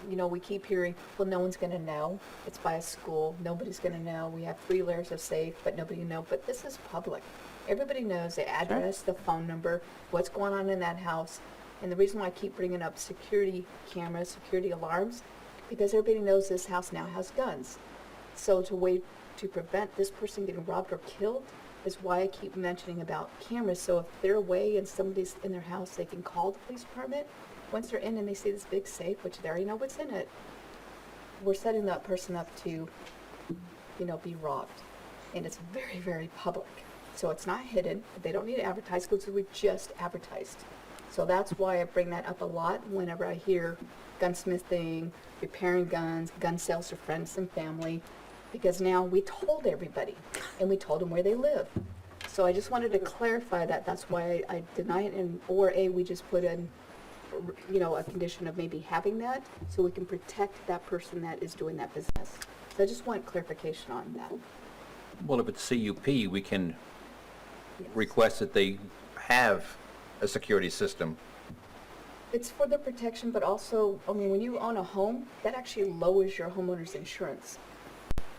Speaker 10: we keep hearing, well, no one's going to know. It's by a school. Nobody's going to know. We have 3 layers of safe, but nobody know. But this is public. Everybody knows the address, the phone number, what's going on in that house. And the reason why I keep bringing up security cameras, security alarms, because everybody knows this house now has guns. So to prevent this person getting robbed or killed is why I keep mentioning about cameras. So if they're away and somebody's in their house, they can call the police department. Once they're in and they see this big safe, which they already know what's in it, we're setting that person up to, be robbed. And it's very, very public. So it's not hidden. They don't need to advertise because we just advertised. So that's why I bring that up a lot whenever I hear gunsmithing, repairing guns, gun sales to friends and family, because now we told everybody, and we told them where they live. So I just wanted to clarify that. That's why I deny it, or we just put in, a condition of maybe having that, so we can protect that person that is doing that business. So I just want clarification on that.
Speaker 2: Well, if it's CUP, we can request that they have a security system.
Speaker 10: It's for the protection, but also, when you own a home, that actually lowers your homeowner's insurance.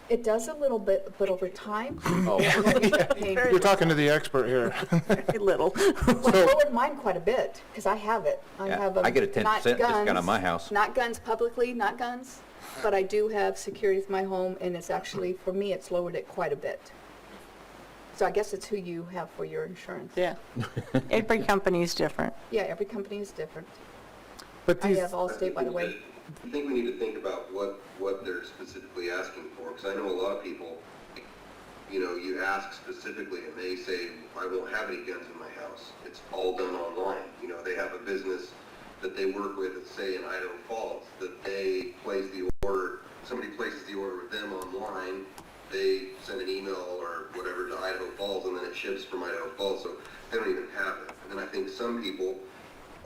Speaker 10: It does a little bit, but over time,
Speaker 2: Oh,
Speaker 3: You're talking to the expert here.
Speaker 1: Very little.
Speaker 10: well, it lowered mine quite a bit, because I have it.
Speaker 2: Yeah, I get a 10%
Speaker 10: not
Speaker 2: discount on
Speaker 10: guns-
Speaker 2: my house.
Speaker 10: Not guns publicly, not guns, but I do have security with my home, and it's actually, for me, it's lowered it quite a bit. So I guess it's who you have for your insurance.
Speaker 1: Yeah. Every company's different.
Speaker 10: Yeah, every company is different.
Speaker 3: But
Speaker 10: I
Speaker 3: these,
Speaker 10: have Allstate, by the way.
Speaker 4: I think we need to think about what they're specifically asking for, because I know a lot of people you know, you ask specifically and they say, I won't have any guns in my house. It's all done online. You know, they have a business that they work with, say in Idaho Falls, that they place the order, somebody places the order with them online, they send an email or whatever to Idaho Falls, and then it ships from Idaho Falls, so they don't even have it. And then I think some people,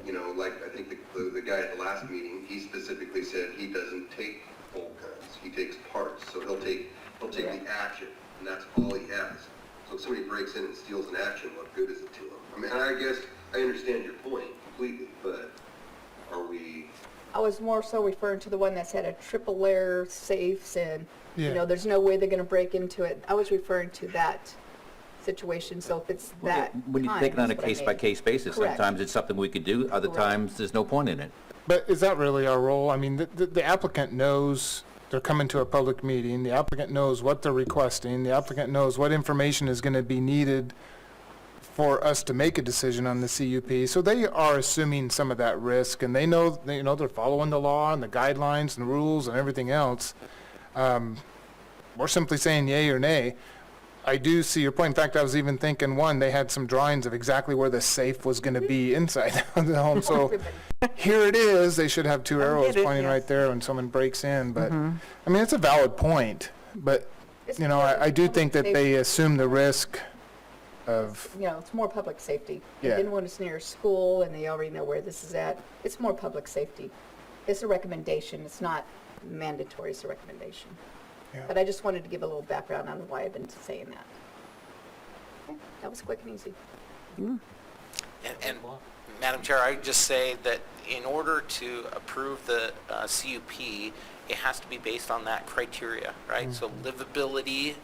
Speaker 4: you know, like I think the guy at the last meeting, he specifically said he doesn't take full guns, he takes parts, so he'll take the action, and that's all he has. So if somebody breaks in and steals an action, what good is it to him? I mean, I guess I understand your point completely, but are we?
Speaker 10: I was more so referring to the one that's had a triple layer safes and, you
Speaker 3: Yeah.
Speaker 10: know, there's no way they're gonna break into it. I was referring to that situation, so if it's that
Speaker 2: When you
Speaker 10: kind,
Speaker 2: take it on a
Speaker 10: is what I mean.
Speaker 2: case-by-case basis,
Speaker 10: Correct.
Speaker 2: sometimes it's something we could do, other
Speaker 10: Correct.
Speaker 2: times there's no point in it.
Speaker 3: But is that really our role? I mean, the applicant knows they're coming to a public meeting, the applicant knows what they're requesting, the applicant knows what information is gonna be needed for us to make a decision on the CUP. So they are assuming some of that risk, and they know, they're following the law and the guidelines and the rules and everything else. We're simply saying yay or nay. I do see your point. In fact, I was even thinking, they had some drawings of exactly where the safe was gonna be inside the home, so
Speaker 10: Everybody.
Speaker 3: here it is. They should have two arrows
Speaker 1: get it,
Speaker 3: pointing
Speaker 1: yes.
Speaker 3: right there when someone breaks in, but, I mean, it's a valid point, but,
Speaker 10: It's
Speaker 3: you know,
Speaker 10: more
Speaker 3: I do
Speaker 10: public
Speaker 3: think that they
Speaker 10: safety.
Speaker 3: assume the risk of,
Speaker 10: You know, it's more public safety. They
Speaker 3: Yeah.
Speaker 10: didn't want us near a school, and they already know where this is at. It's more public safety. It's a recommendation, it's not mandatory, it's a recommendation.
Speaker 3: Yeah.
Speaker 10: But I just wanted to give a little background on why I've been saying that. Okay, that was quick and easy.
Speaker 6: And Madam Chair, I would just say that in order to approve the CUP, it has to be based on that criteria, right? So livability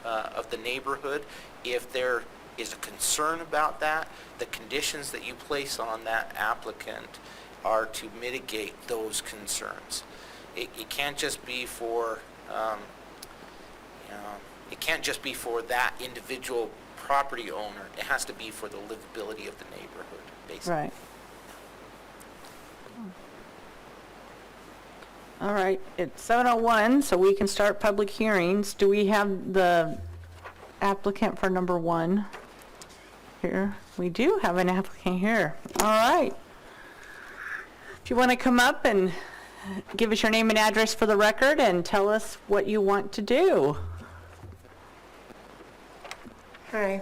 Speaker 6: of the neighborhood, if there is a concern about that, the conditions that you place on that applicant are to mitigate those concerns. It can't just be for, it can't just be for that individual property owner. It has to be for the livability of the neighborhood, basically.
Speaker 1: Right. All right, it's 7:01, so we can start public hearings. Do we have the applicant for number 1 here? We do have an applicant here. All right. If you want to come up and give us your name and address for the record and tell us what you want to do.
Speaker 11: Hi.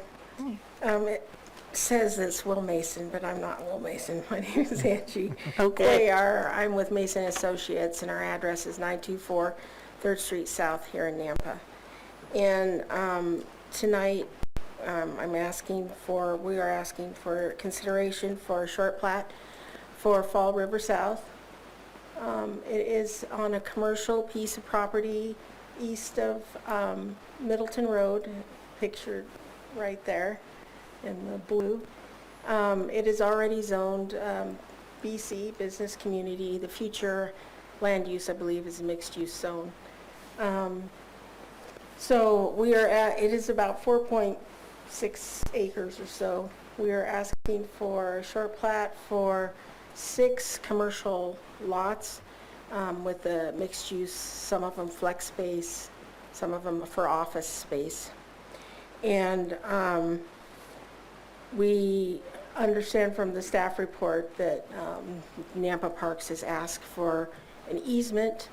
Speaker 11: It says it's Will Mason, but I'm not Will Mason. My name is Angie
Speaker 1: Okay.
Speaker 11: Cuellar. I'm with Mason Associates, and our address is 924 3rd Street South here in Nampa. And tonight, we are asking for consideration for a short plat for Fall River South. It is on a commercial piece of property east of Middleton Road, pictured right there in the blue. It is already zoned BC, Business Community. The future land use, I believe, is a mixed-use zone. So it is about 4.6 acres or so. We are asking for a short plat for 6 commercial lots with the mixed use, some of them flex space, some of them for office space. And we understand from the staff report that Nampa Parks has asked for an easement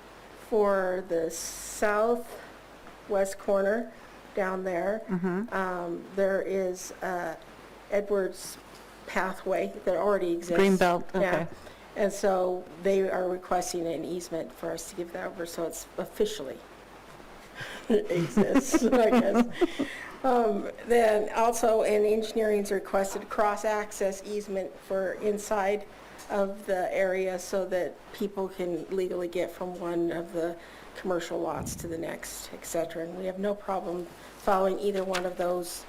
Speaker 11: for the southwest corner down there. There is Edwards pathway that already exists.
Speaker 1: Greenbelt,
Speaker 11: Yeah.
Speaker 1: okay.
Speaker 11: And so they are requesting an easement for us to give that over, so it's officially exists, I guess. Then also in engineering's requested cross-access easement for inside of the area so that people can legally get from one of the commercial lots to the next, et cetera. And we have no problem following either one of those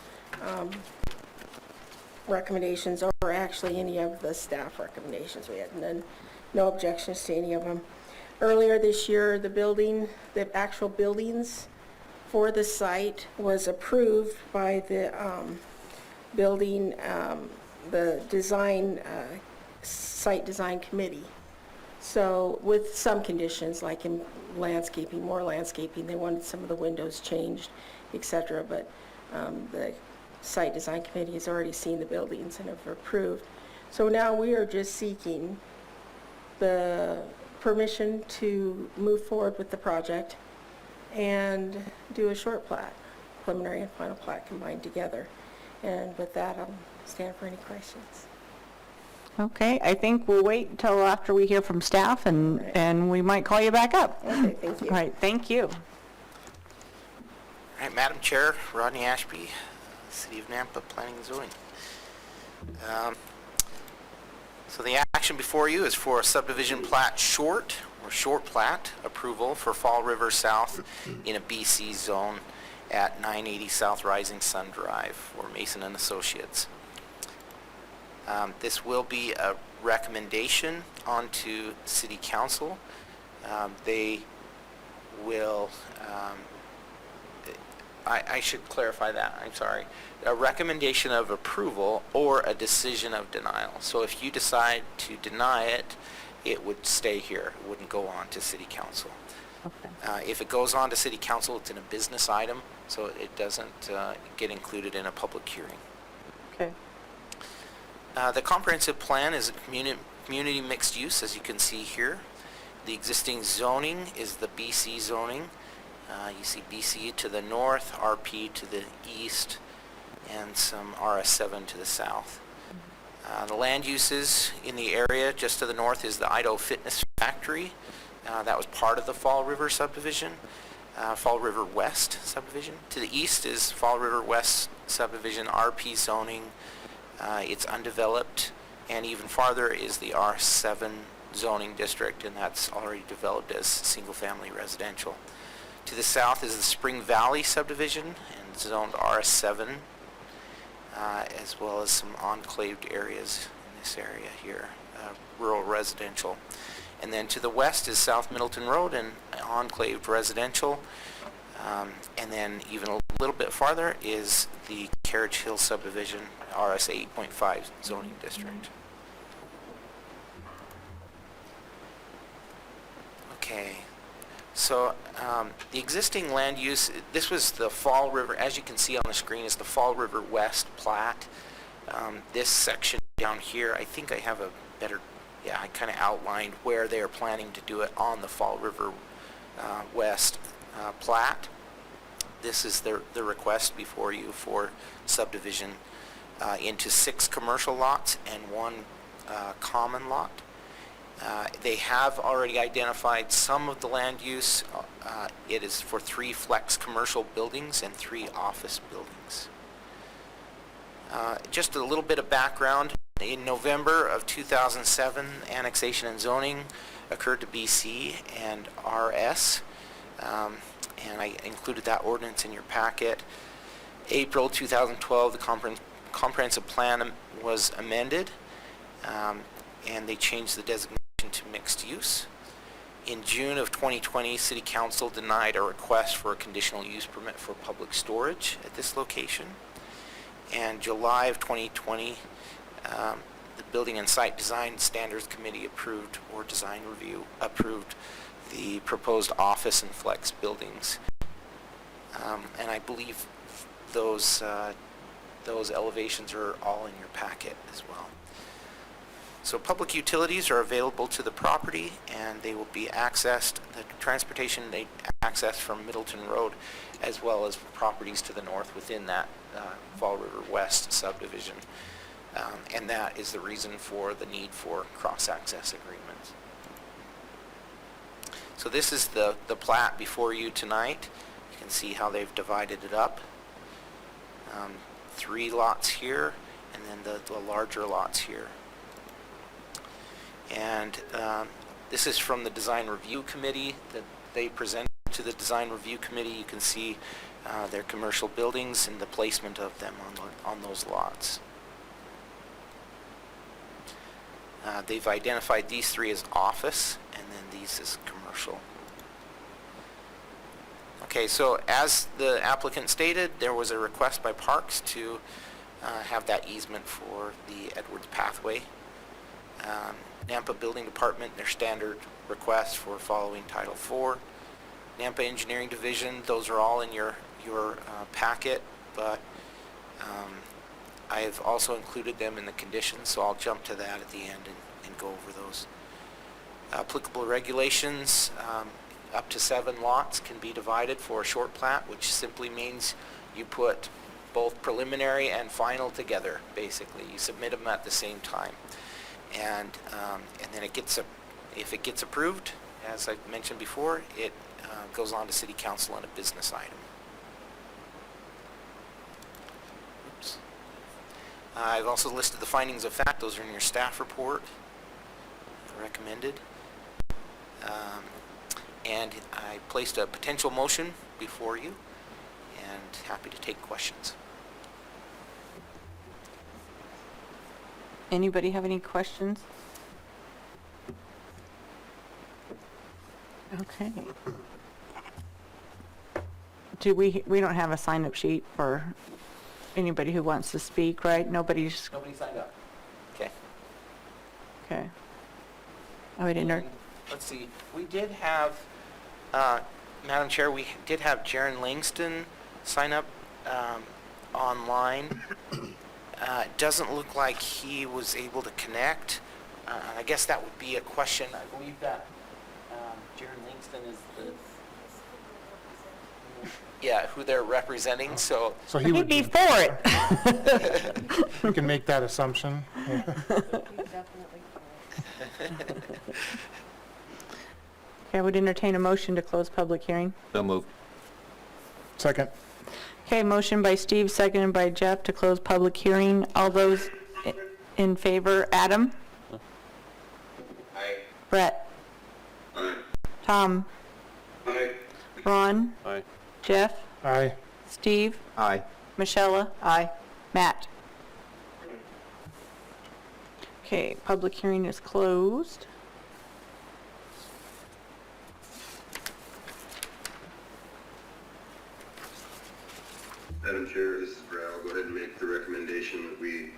Speaker 11: recommendations, or actually any of the staff recommendations. We had no objections to any of them. Earlier this year, the actual buildings for the site was approved by the the site design committee. So with some conditions, like in landscaping, more landscaping, they wanted some of the windows changed, et cetera, but the site design committee has already seen the buildings and have approved. So now we are just seeking the permission to move forward with the project and do a short plat, preliminary and final plat combined together. And with that, I'll stand for any questions.
Speaker 1: Okay, I think we'll wait until after we hear from staff, and we might call you back up.
Speaker 11: Okay, thank you.
Speaker 1: All right, thank you.
Speaker 6: All right, Madam Chair, Rodney Ashby, City of Nampa Planning and Zoning. So the action before you is for a subdivision plat short plat approval for Fall River South in a BC zone at 980 South Rising Sun Drive for Mason and Associates. This will be a recommendation onto City Council. They will, I should clarify that, I'm sorry. A recommendation of approval or a decision of denial. So if you decide to deny it, it would stay here. It wouldn't go on to City Council.
Speaker 1: Okay.
Speaker 6: If it goes on to City Council, it's in a business item, so it doesn't get included in a public hearing.
Speaker 1: Okay.
Speaker 6: The comprehensive plan is a community mixed use, as you can see here. The existing zoning is the BC zoning. You see BC to the north, RP to the east, and some RS7 to the south. The land uses in the area just to the north is the Idaho Fitness Factory. That was part of the Fall River subdivision, Fall River West subdivision. To the east is Fall River West subdivision, RP zoning. It's undeveloped, and even farther is the R7 zoning district, and that's already developed as single-family residential. To the south is the Spring Valley subdivision, and zoned RS7, as well as some enclaved areas in this area here, rural residential. And then to the west is South Middleton Road and enclaved residential. And then even a little bit farther is the Carriage Hill subdivision, RS 8.5 zoning district. Okay, so the existing land use, this was the Fall River, as you can see on the screen, is the Fall River West plat. This section down here, I think I have a better, yeah, I kind of outlined where they are planning to do it on the Fall River West plat. This is the request before you for subdivision into 6 commercial lots and 1 common lot. They have already identified some of the land use. It is for 3 flex commercial buildings and 3 office buildings. Just a little bit of background. In November of 2007, annexation and zoning occurred to BC and RS. And I included that ordinance in your packet. April 2012, the comprehensive plan was amended, and they changed the designation to mixed use. In June of 2020, City Council denied a request for a conditional use permit for public storage at this location. And July of 2020, the Building and Site Design Standards Committee approved, or Design Review approved, the proposed office and flex buildings. And I believe those elevations are all in your packet as well. So public utilities are available to the property, and they will be accessed, the transportation they access from Middleton Road, as well as properties to the north within that Fall River West subdivision. And that is the reason for the need for cross-access agreements. So this is the plat before you tonight. You can see how they've divided it up. 3 lots here, and then the larger lots here. And this is from the Design Review Committee that they presented to the Design Review Committee. You can see their commercial buildings and the placement of them on those lots. They've identified these 3 as office, and then these as commercial. Okay, so as the applicant stated, there was a request by Parks to have that easement for the Edwards pathway. Nampa Building Department, their standard request for following Title IV. Nampa Engineering Division, those are all in your packet, but I've also included them in the conditions, so I'll jump to that at the end and go over those. Applicable regulations, up to 7 lots can be divided for a short plat, which simply means you put both preliminary and final together, basically. You submit them at the same time. And then if it gets approved, as I mentioned before, it goes on to City Council on a business item. Oops. I've also listed the findings of fact. Those are in your staff report, recommended. And I placed a potential motion before you, and happy to take questions.
Speaker 1: Anybody have any questions? Okay. We don't have a sign-up sheet for anybody who wants to speak, right?
Speaker 6: Nobody signed up. Okay.
Speaker 1: Okay. I would enter,
Speaker 6: Let's see, we did have, Madam Chair, we did have Jaron Langston sign up online. It doesn't look like he was able to connect. I guess that would be a question. I believe that Jaron Langston is who they're representing, so.
Speaker 3: So he
Speaker 1: he'd
Speaker 3: would,
Speaker 1: be
Speaker 3: we
Speaker 1: for it.
Speaker 3: can make that assumption.
Speaker 1: Okay, I would entertain a motion to close public hearing.
Speaker 2: So moved.
Speaker 3: Second.
Speaker 1: Okay, motion by Steve, seconded by Jeff to close public hearing. All those in favor, Adam?
Speaker 4: Aye.
Speaker 1: Brett?
Speaker 4: Aye.
Speaker 1: Tom?
Speaker 4: Aye.
Speaker 1: Ron?
Speaker 7: Aye.
Speaker 1: Jeff?
Speaker 3: Aye.
Speaker 1: Steve?
Speaker 2: Aye.
Speaker 1: Michelle? Aye. Matt? Okay, public hearing is closed.
Speaker 4: Madam Chair, this is Brad. I'll go ahead and make the recommendation that we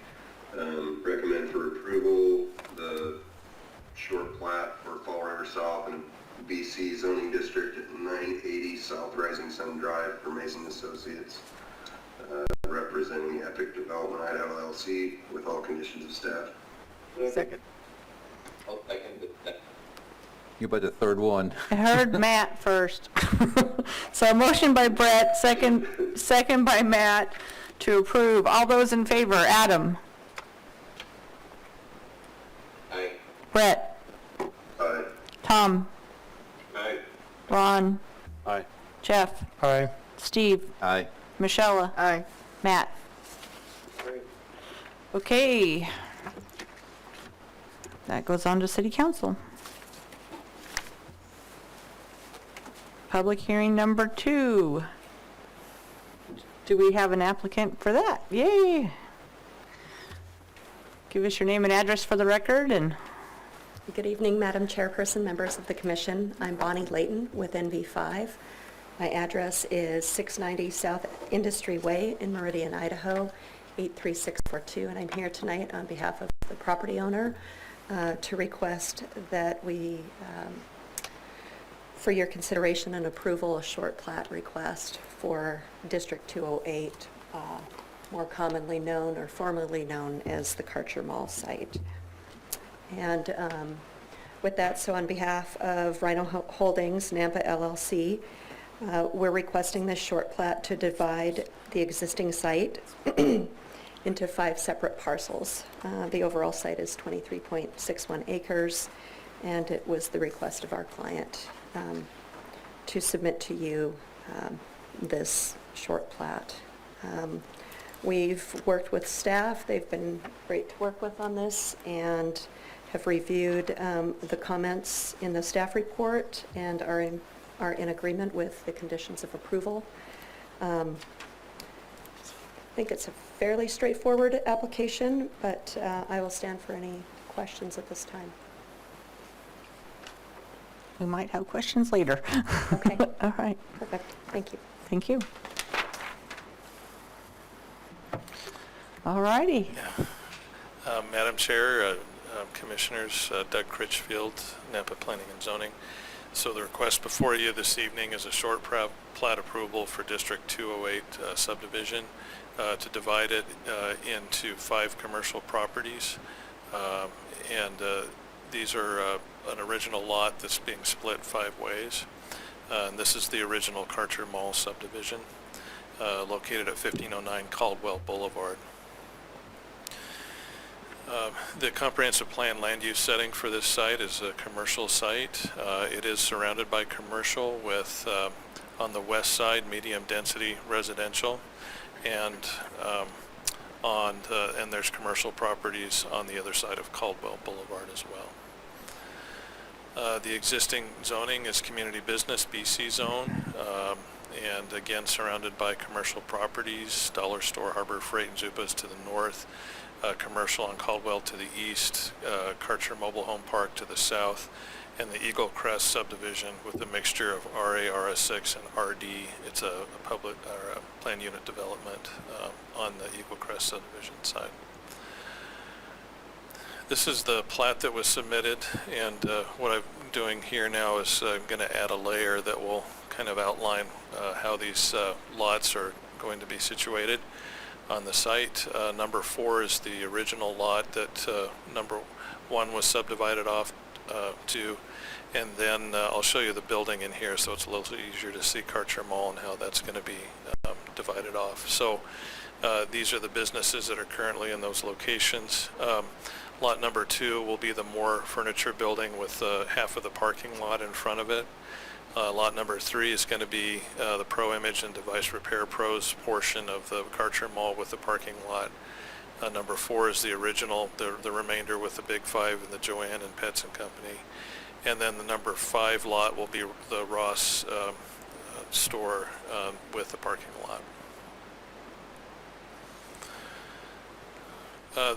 Speaker 4: recommend for approval the short plat for Fall River South and BC zoning district at 980 South Rising Sun Drive for Mason Associates, representing Epic Development Idaho LLC with all conditions of staff.
Speaker 10: Second.
Speaker 4: I'll second that.
Speaker 2: You about the third one.
Speaker 1: I heard Matt first. So a motion by Brett, second by Matt to approve. All those in favor, Adam?
Speaker 4: Aye.
Speaker 1: Brett?
Speaker 4: Aye.
Speaker 1: Tom?
Speaker 4: Aye.
Speaker 1: Ron?
Speaker 7: Aye.
Speaker 1: Jeff?
Speaker 3: Aye.
Speaker 1: Steve?
Speaker 2: Aye.
Speaker 1: Michelle?
Speaker 10: Aye.
Speaker 1: Matt? Okay. That goes on to City Council. Public hearing number 2. Do we have an applicant for that? Yay! Give us your name and address for the record and...
Speaker 12: Good evening, Madam Chairperson, members of the Commission. I'm Bonnie Layton with NV5. My address is 690 South Industry Way in Meridian, Idaho, 83642, and I'm here tonight on behalf of the property owner to request that we, for your consideration and approval, a short plat request for District 208, more commonly known or formerly known as the Karcher Mall site. And with that, so on behalf of Rhino Holdings, Nampa LLC, we're requesting this short plat to divide the existing site into 5 separate parcels. The overall site is 23.61 acres, and it was the request of our client to submit to you this short plat. We've worked with staff. They've been great to work with on this and have reviewed the comments in the staff report and are in agreement with the conditions of approval. I think it's a fairly straightforward application, but I will stand for any questions at this time.
Speaker 1: We might have questions later.
Speaker 12: Okay.
Speaker 1: All right.
Speaker 12: Perfect. Thank you.
Speaker 1: Thank you. All righty.
Speaker 13: Madam Chair,
Speaker 7: Commissioners. Doug Critchfield, Nampa Planning and Zoning. So the request before you this evening is a short plat approval for District 208 subdivision to divide it into 5 commercial properties. These are an original lot that's being split 5 ways. And this is the original Karcher Mall subdivision located at 1509 Caldwell Boulevard. The comprehensive plan land use setting for this site is a commercial site. It is surrounded by commercial with, on the west side, medium density residential, and there's commercial properties on the other side of Caldwell Boulevard as well. The existing zoning is community business BC zone, and again surrounded by commercial properties, Dollar Store, Harbor Freight, and Zupas to the north, commercial on Caldwell to the east, Karcher Mobile Home Park to the south, and the Eagle Crest subdivision with a mixture of RA, RS6, and RD. It's a public or a plan unit development on the Eagle Crest subdivision side. This is the plat that was submitted, and what I'm doing here now is going to add a layer that will kind of outline how these lots are going to be situated on the site. Number 4 is the original lot that number 1 was subdivided off to, and then I'll show you the building in here so it's a little easier to see Karcher Mall and how that's going to be divided off. So these are the businesses that are currently in those locations. Lot number 2 will be the Moore Furniture Building with half of the parking lot in front of it. Lot number 3 is going to be the Pro Image and Device Repair Pros portion of the Karcher Mall with the parking lot. Number 4 is the original, the remainder with the Big 5 and the Joanne and Pets and Company. And then the number 5 lot will be the Ross store with the parking lot.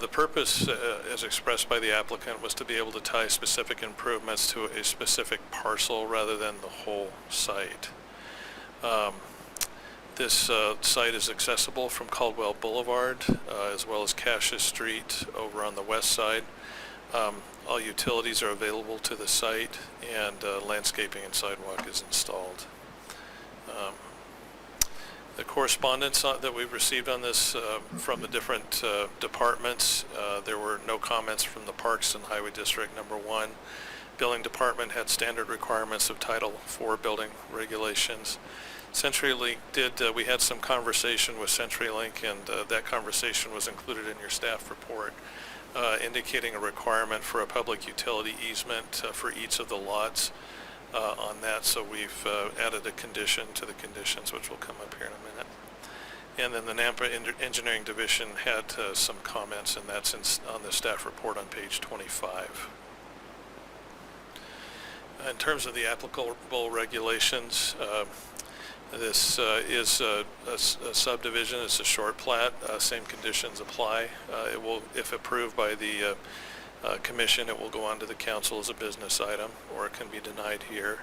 Speaker 7: The purpose, as expressed by the applicant, was to be able to tie specific improvements to a specific parcel rather than the whole site. This site is accessible from Caldwell Boulevard as well as Cassius Street over on the west side. All utilities are available to the site, and landscaping and sidewalk is installed. The correspondence that we've received on this from the different departments, there were no comments from the Parks and Highway District, number 1. Building Department had standard requirements of Title IV building regulations. CenturyLink we had some conversation with CenturyLink, and that conversation was included in your staff report, indicating a requirement for a public utility easement for each of the lots. On that, so we've added a condition to the conditions, which will come up here in a minute. And then the Nampa Engineering Division had some comments, and that's on the staff report on page 25. In terms of the applicable regulations, this is a subdivision. It's a short plat. Same conditions apply. It will, if approved by the commission, it will go on to the council as a business item, or it can be denied here.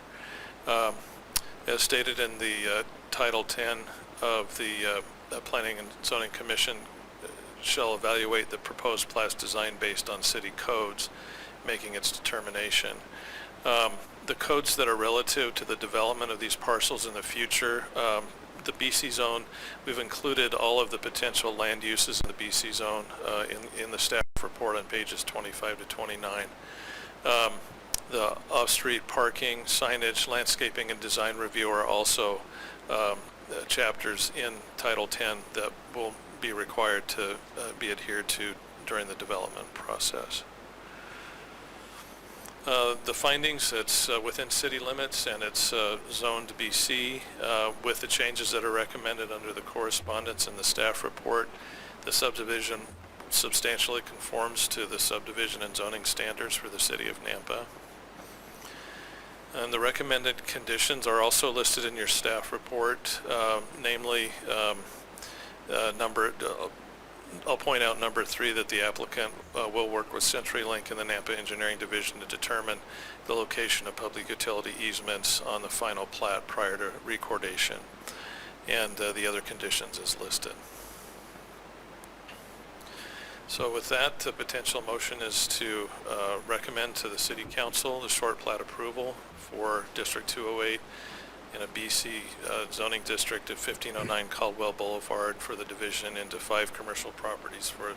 Speaker 7: As stated in the Title 10 of the Planning and Zoning Commission, shall evaluate the proposed plat's design based on city codes, making its determination. The codes that are relative to the development of these parcels in the future, the BC zone, we've included all of the potential land uses in the BC zone in the staff report on pages 25 to 29. The off-street parking, signage, landscaping, and design review are also chapters in Title 10 that will be required to be adhered to during the development process. The findings, it's within city limits, and it's zoned BC with the changes that are recommended under the correspondence in the staff report. The subdivision substantially conforms to the subdivision and zoning standards for the city of Nampa. And the recommended conditions are also listed in your staff report, namely I'll point out number 3, that the applicant will work with CenturyLink and the Nampa Engineering Division to determine the location of public utility easements on the final plat prior to recordation, and the other conditions as listed.
Speaker 13: So with that, the potential motion is to recommend to the City Council the short plat approval for District 208 in a BC zoning district of 1509 Caldwell Boulevard for the division into 5 commercial properties for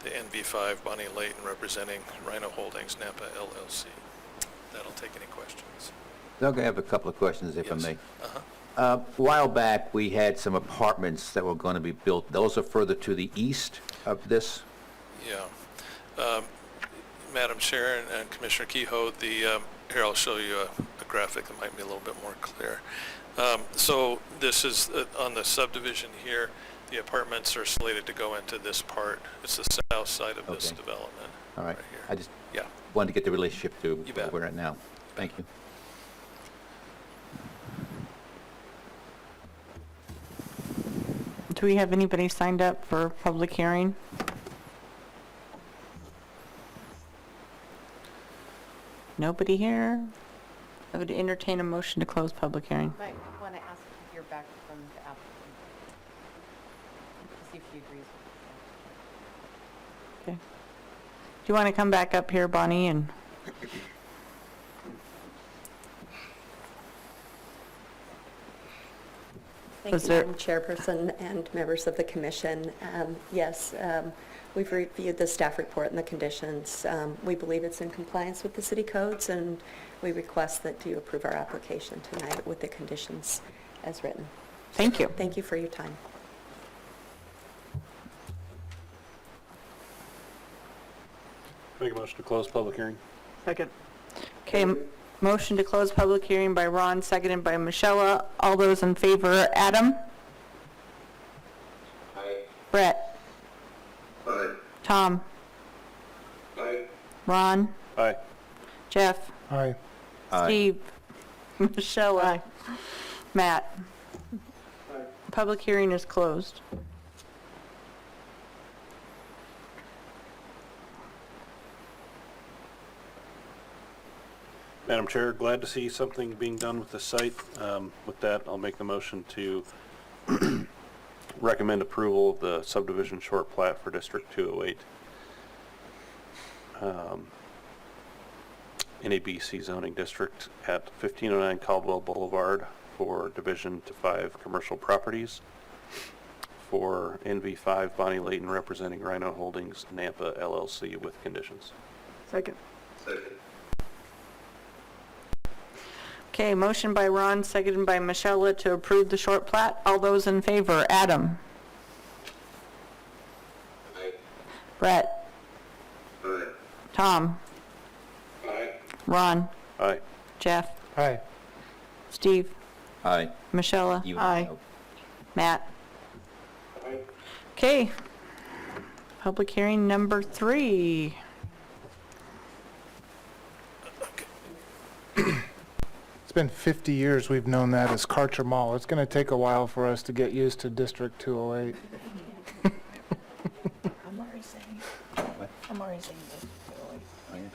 Speaker 13: the NV5 Bonnie Layton representing Rhino Holdings Nampa LLC. That'll take any questions.
Speaker 2: Doug, I have a couple of questions, if I
Speaker 13: Yes.
Speaker 2: may.
Speaker 13: Uh-huh.
Speaker 2: A while back, we had some apartments that were going to be built. Those are further to the east of this?
Speaker 13: Yeah. Madam Chair and Commissioner Kehoe, here I'll show you a graphic that might be a little bit more clear. So this is on the subdivision here. The apartments are slated to go into this part. It's the south side of this
Speaker 2: Okay.
Speaker 13: development.
Speaker 2: All right.
Speaker 13: here.
Speaker 2: I just
Speaker 13: Yeah.
Speaker 2: wanted to get the relationship to
Speaker 13: You
Speaker 2: where
Speaker 13: bet.
Speaker 2: we're at now. Thank you.
Speaker 1: Do we have anybody signed up for public hearing? Nobody here? I would entertain a motion to close public hearing.
Speaker 14: Might want to ask to hear back from the applicant, to see if she agrees with
Speaker 1: Okay. Do you want to come back up here, Bonnie, and?
Speaker 12: Thank
Speaker 1: Was
Speaker 12: you,
Speaker 1: there-
Speaker 12: Madam Chairperson and members of the commission. Yes, we've reviewed the staff report and the conditions. We believe it's in compliance with the city codes, and we request that you approve our application tonight with the conditions as written.
Speaker 1: Thank you.
Speaker 12: Thank you for your time.
Speaker 7: Make a motion to close public hearing.
Speaker 1: Okay, motion to close public hearing by Ron, seconded by Michelle. All those in favor, Adam?
Speaker 4: Aye.
Speaker 1: Brett?
Speaker 4: Aye.
Speaker 1: Tom?
Speaker 4: Aye.
Speaker 1: Ron?
Speaker 7: Aye.
Speaker 1: Jeff?
Speaker 3: Aye.
Speaker 2: Aye.
Speaker 1: Steve? Michelle? Matt? Public hearing is closed.
Speaker 7: Madam Chair, glad to see something being done with the site. With that, I'll make the motion to recommend approval of the subdivision short plat for District 208. In a BC zoning district at 1509 Caldwell Boulevard for division to 5 commercial properties for NV5 Bonnie Layton representing Rhino Holdings Nampa LLC with conditions.
Speaker 1: Second.
Speaker 4: Second.
Speaker 1: Okay, motion by Ron, seconded by Michelle to approve the short plat. All those in favor, Adam?
Speaker 4: Aye.
Speaker 1: Brett?
Speaker 4: Aye.
Speaker 1: Tom?
Speaker 4: Aye.
Speaker 1: Ron?
Speaker 7: Aye.
Speaker 1: Jeff?
Speaker 3: Aye.
Speaker 1: Steve?
Speaker 2: Aye.
Speaker 1: Michelle?
Speaker 2: You-
Speaker 1: Aye. Matt?
Speaker 4: Aye.
Speaker 1: Okay. Public hearing number 3.
Speaker 3: It's been 50 years we've known that as Karcher Mall. It's going to take a while for us to get used to District 208.
Speaker 10: I'm already saying this.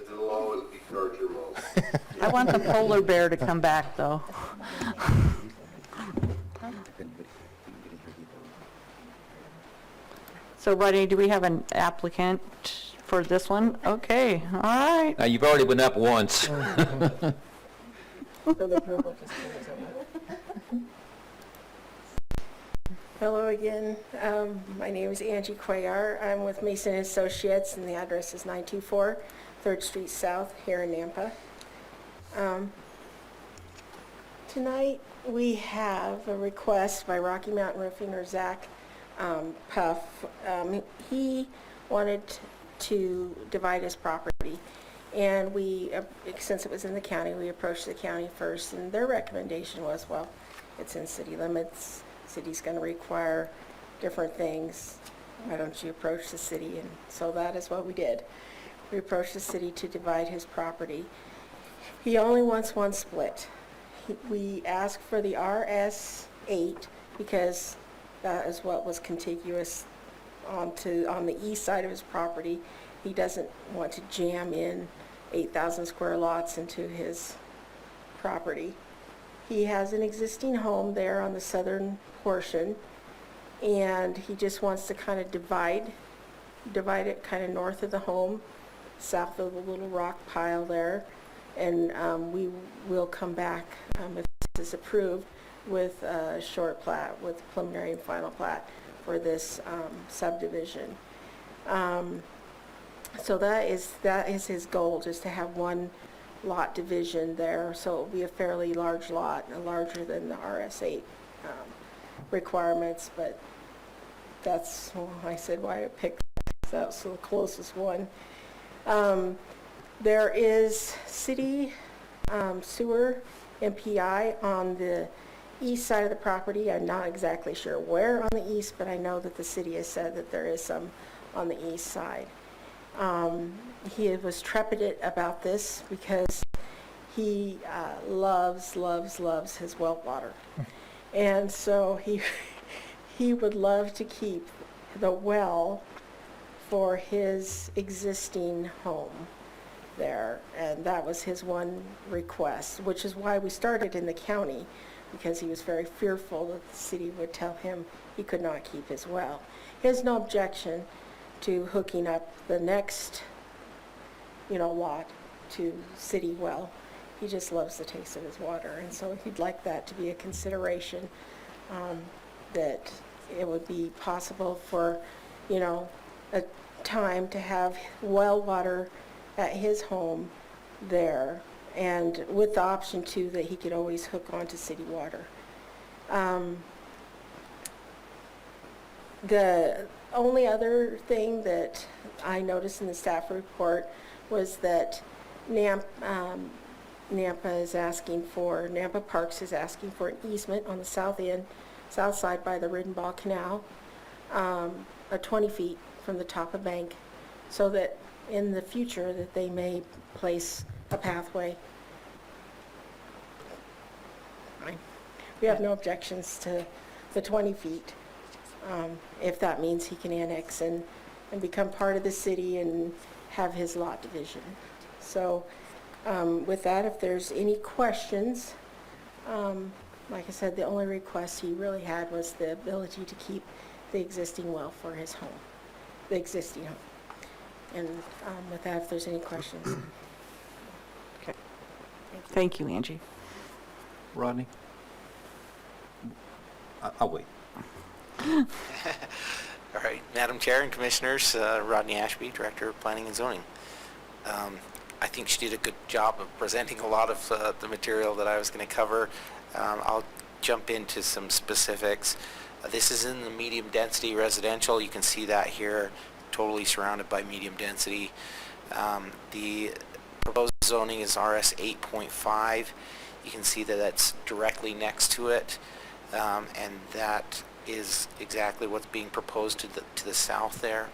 Speaker 4: It'll always be Karcher Mall.
Speaker 1: I want the polar bear to come back, though. So, Rodney, do we have an applicant for this one? Okay, all right.
Speaker 2: Now, you've already been up once.
Speaker 11: Hello again. My name is Angie Cuellar. I'm with Mason Associates, and the address is 924 3rd Street South here in Nampa. Tonight, we have a request by Rocky Mountain Roofing, or Zach Puff. He wanted to divide his property, and we, since it was in the county, we approached the county first, and their recommendation was, well, it's in city limits, city's going to require different things, why don't you approach the city? And so that is what we did. We approached the city to divide his property. He only wants one split. We asked for the RS8 because that is what was contiguous on the east side of his property. He doesn't want to jam in 8,000 square lots into his property. He has an existing home there on the southern portion, and he just wants to kind of divide divide it kind of north of the home, south of the little rock pile there. And we will come back, if this is approved, with a short plat, with preliminary and final plat for this subdivision. So that is his goal, just to have one lot division there. So it will be a fairly large lot, larger than the RS8 requirements, but that's why I said why I picked that, so the closest one. There is city sewer and PI on the east side of the property. I'm not exactly sure where on the east, but I know that the city has said that there is some on the east side. He was trepidate about this because he loves his well water. And so he would love to keep the well for his existing home there. And that was his one request, which is why we started in the county, because he was very fearful that the city would tell him he could not keep his well. He has no objection to hooking up the next, lot to city well. He just loves the taste of his water, and so he'd like that to be a consideration, that it would be possible for, a time to have well water at his home there, and with the option too that he could always hook onto city water. The only other thing that I noticed in the staff report was that Nampa Parks is asking for an easement on the south side by the Riddenbaugh Canal, 20 feet from the top of bank, so that in the future that they may place a pathway. We have no objections to the 20 feet, if that means he can annex and become part of the city and have his lot division. So with that, if there's any questions, like I said, the only request he really had was the ability to keep the existing well for his home, the existing home. And with that, if there's any questions.
Speaker 1: Okay. Thank you, Angie.
Speaker 2: Rodney? I'll wait.
Speaker 6: All right, Madam Chair and Commissioners, Rodney Ashby, Director of Planning and Zoning. I think she did a good job of presenting a lot of the material that I was going to cover. I'll jump into some specifics. This is in the medium density residential. You can see that here, totally surrounded by medium density. The proposed zoning is RS 8.5. You can see that that's directly next to it, and that is exactly what's being proposed to the south there.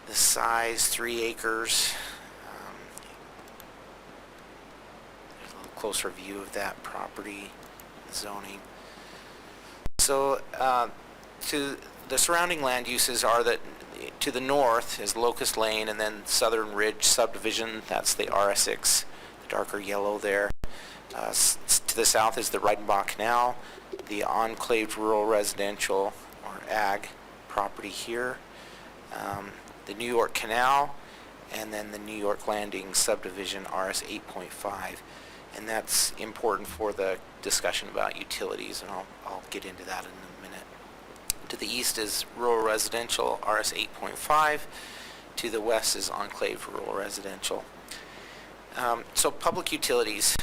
Speaker 6: The size, 3 acres. There's a little closer view of that property zoning. So to the surrounding land uses are that to the north is Locust Lane, and then Southern Ridge subdivision, that's the RS6, the darker yellow there. To the south is the Riddenbaugh Canal, the enclaved rural residential or ag property here, the New York Canal, and then the New York Landing subdivision RS 8.5. And that's important for the discussion about utilities, and I'll get into that in a minute. To the east is rural residential RS 8.5. To the west is enclave rural residential. So public utilities,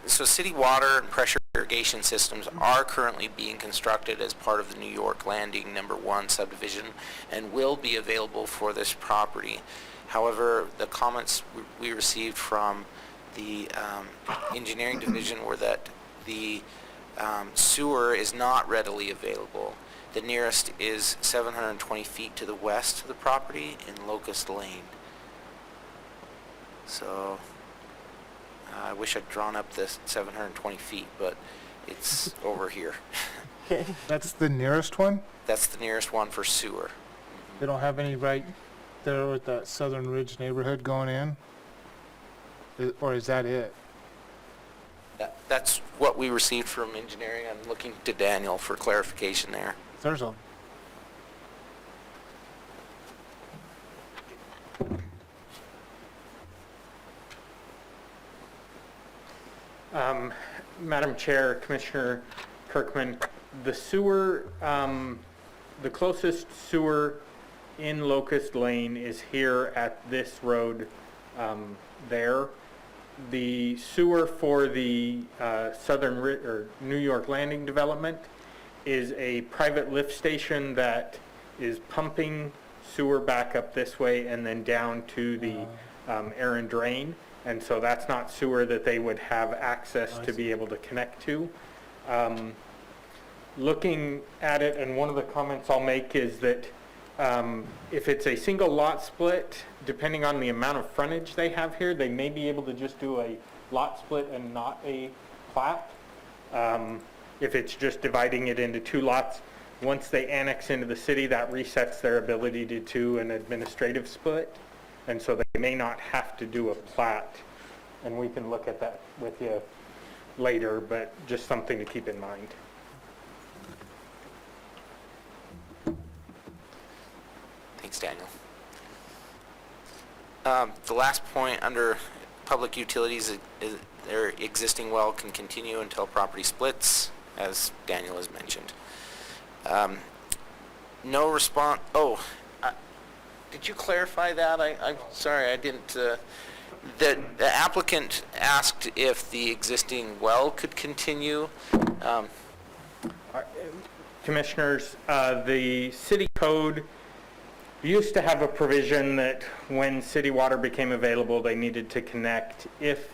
Speaker 6: so city water and pressure irrigation systems are currently being constructed as part of the New York Landing number 1 subdivision and will be available for this property. However, the comments we received from the engineering division were that the sewer is not readily available. The nearest is 720 feet to the west of the property in Locust Lane. So I wish I'd drawn up this 720 feet, but it's over here.
Speaker 3: That's the nearest one?
Speaker 6: That's the nearest one for sewer.
Speaker 3: They don't have any right there with that Southern Ridge neighborhood going in? Or is that it?
Speaker 6: That's what we received from engineering. I'm looking to Daniel for clarification there.
Speaker 3: There's
Speaker 15: Madam Chair, Commissioner Kirkman, the sewer, the closest sewer in Locust Lane is here at this road there. The sewer for the or New York Landing development is a private lift station that is pumping sewer back up this way and then down to the Aaron Drain. And so that's not sewer that they would have access to be able to connect to. Looking at it, and one of the comments I'll make is that if it's a single lot split, depending on the amount of frontage they have here, they may be able to just do a lot split and not a plat. If it's just dividing it into two lots, once they annex into the city, that resets their ability to do an administrative split. And so they may not have to do a plat. And we can look at that with you later, but just something to keep in mind.
Speaker 6: Thanks, Daniel. The last point under public utilities is their existing well can continue until property splits, as Daniel has mentioned. No response. Did you clarify that? I'm sorry, I didn't. The applicant asked if the existing well could continue.
Speaker 15: Commissioners, the city code used to have a provision that when city water became available, they needed to connect. If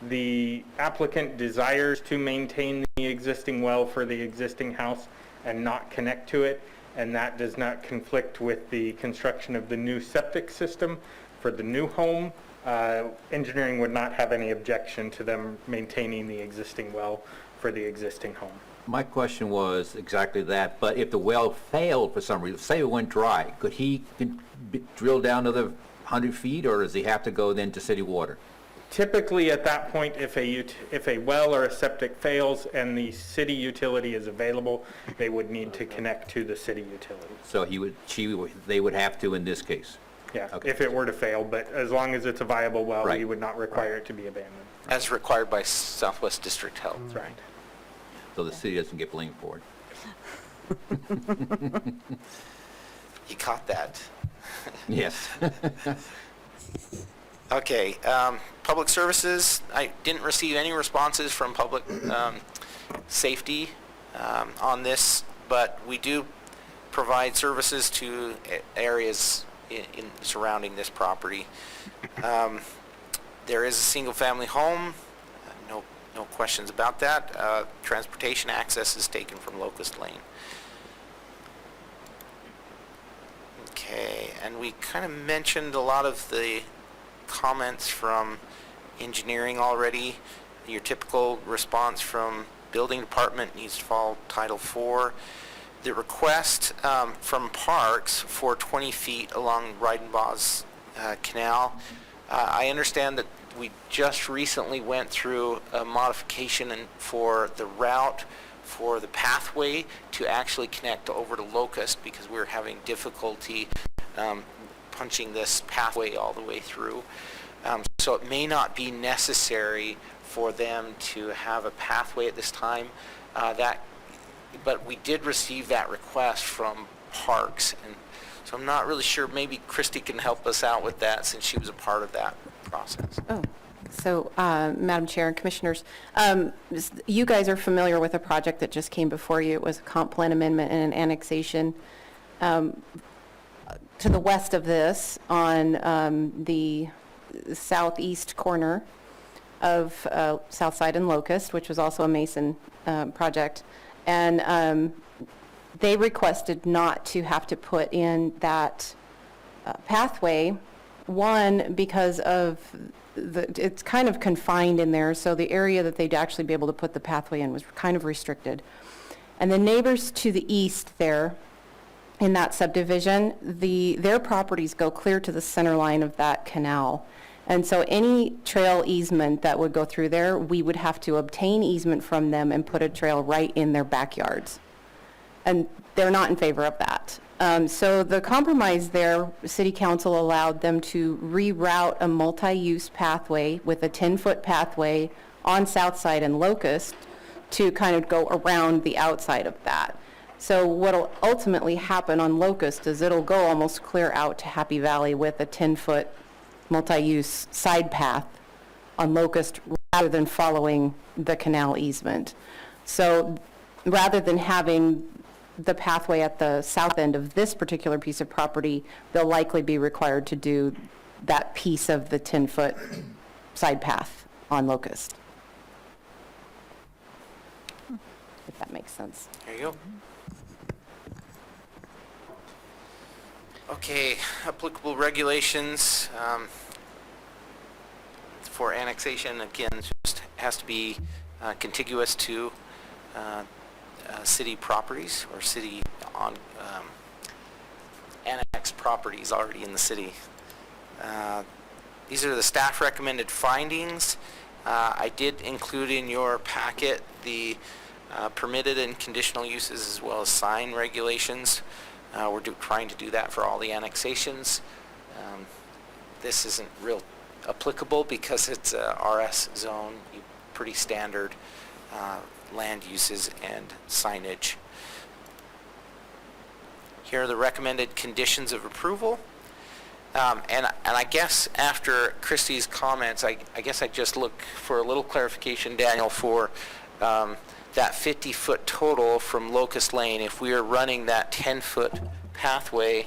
Speaker 15: the applicant desires to maintain the existing well for the existing house and not connect to it, and that does not conflict with the construction of the new septic system for the new home, engineering would not have any objection to them maintaining the existing well for the existing home.
Speaker 2: My question was exactly that, but if the well failed for some reason, say it went dry, could he drill down another 100 feet, or does he have to go then to city water?
Speaker 15: Typically, at that point, if a well or a septic fails and the city utility is available, they would need to connect to the city utility.
Speaker 2: So they would have to in this case?
Speaker 15: Yeah,
Speaker 2: Okay.
Speaker 15: if it were to fail, but as long as it's a viable well,
Speaker 2: Right.
Speaker 15: we would not require it to be abandoned.
Speaker 6: As required by Southwest District Health.
Speaker 15: That's right.
Speaker 2: So the city doesn't get blamed for it?
Speaker 6: You caught that.
Speaker 2: Yes.
Speaker 6: Okay, public services, I didn't receive any responses from public safety on this, but we do provide services to areas in surrounding this property. There is a single-family home, no questions about that. Transportation access is taken from Locust Lane. Okay, and we kind of mentioned a lot of the comments from engineering already. Your typical response from building department needs to follow Title IV. The request from Parks for 20 feet along Reidenbach's Canal, I understand that we just recently went through a modification for the route for the pathway to actually connect over to Locust because we were having difficulty punching this pathway all the way through. So it may not be necessary for them to have a pathway at this time. But we did receive that request from Parks, and so I'm not really sure. Maybe Christy can help us out with that since she was a part of that process.
Speaker 16: So, Madam Chair and Commissioners, you guys are familiar with a project that just came before you. It was a comp plan amendment and an annexation to the west of this on the southeast corner of Southside and Locust, which was also a Mason project. And they requested not to have to put in that pathway, one, because of it's kind of confined in there, so the area that they'd actually be able to put the pathway in was kind of restricted. And the neighbors to the east there, in that subdivision, their properties go clear to the center line of that canal. And so any trail easement that would go through there, we would have to obtain easement from them and put a trail right in their backyards. And they're not in favor of that. So the compromise there, City Council allowed them to reroute a multi-use pathway with a 10-foot pathway on Southside and Locust to kind of go around the outside of that. So what'll ultimately happen on Locust is it'll go almost clear out to Happy Valley with a 10-foot multi-use side path on Locust rather than following the canal easement. So rather than having the pathway at the south end of this particular piece of property, they'll likely be required to do that piece of the 10-foot side path on Locust. If that makes sense.
Speaker 6: There you go. Okay, applicable regulations for annexation, again, just has to be contiguous to city properties or city on annexed properties already in the city. These are the staff recommended findings. I did include in your packet the permitted and conditional uses as well as sign regulations. We're trying to do that for all the annexations. This isn't real applicable because it's a RS zone, pretty standard land uses and signage. Here are the recommended conditions of approval. And I guess after Christie's comments, I guess I just look for a little clarification, Daniel, for that 50-foot total from Locust Lane. If we are running that 10-foot pathway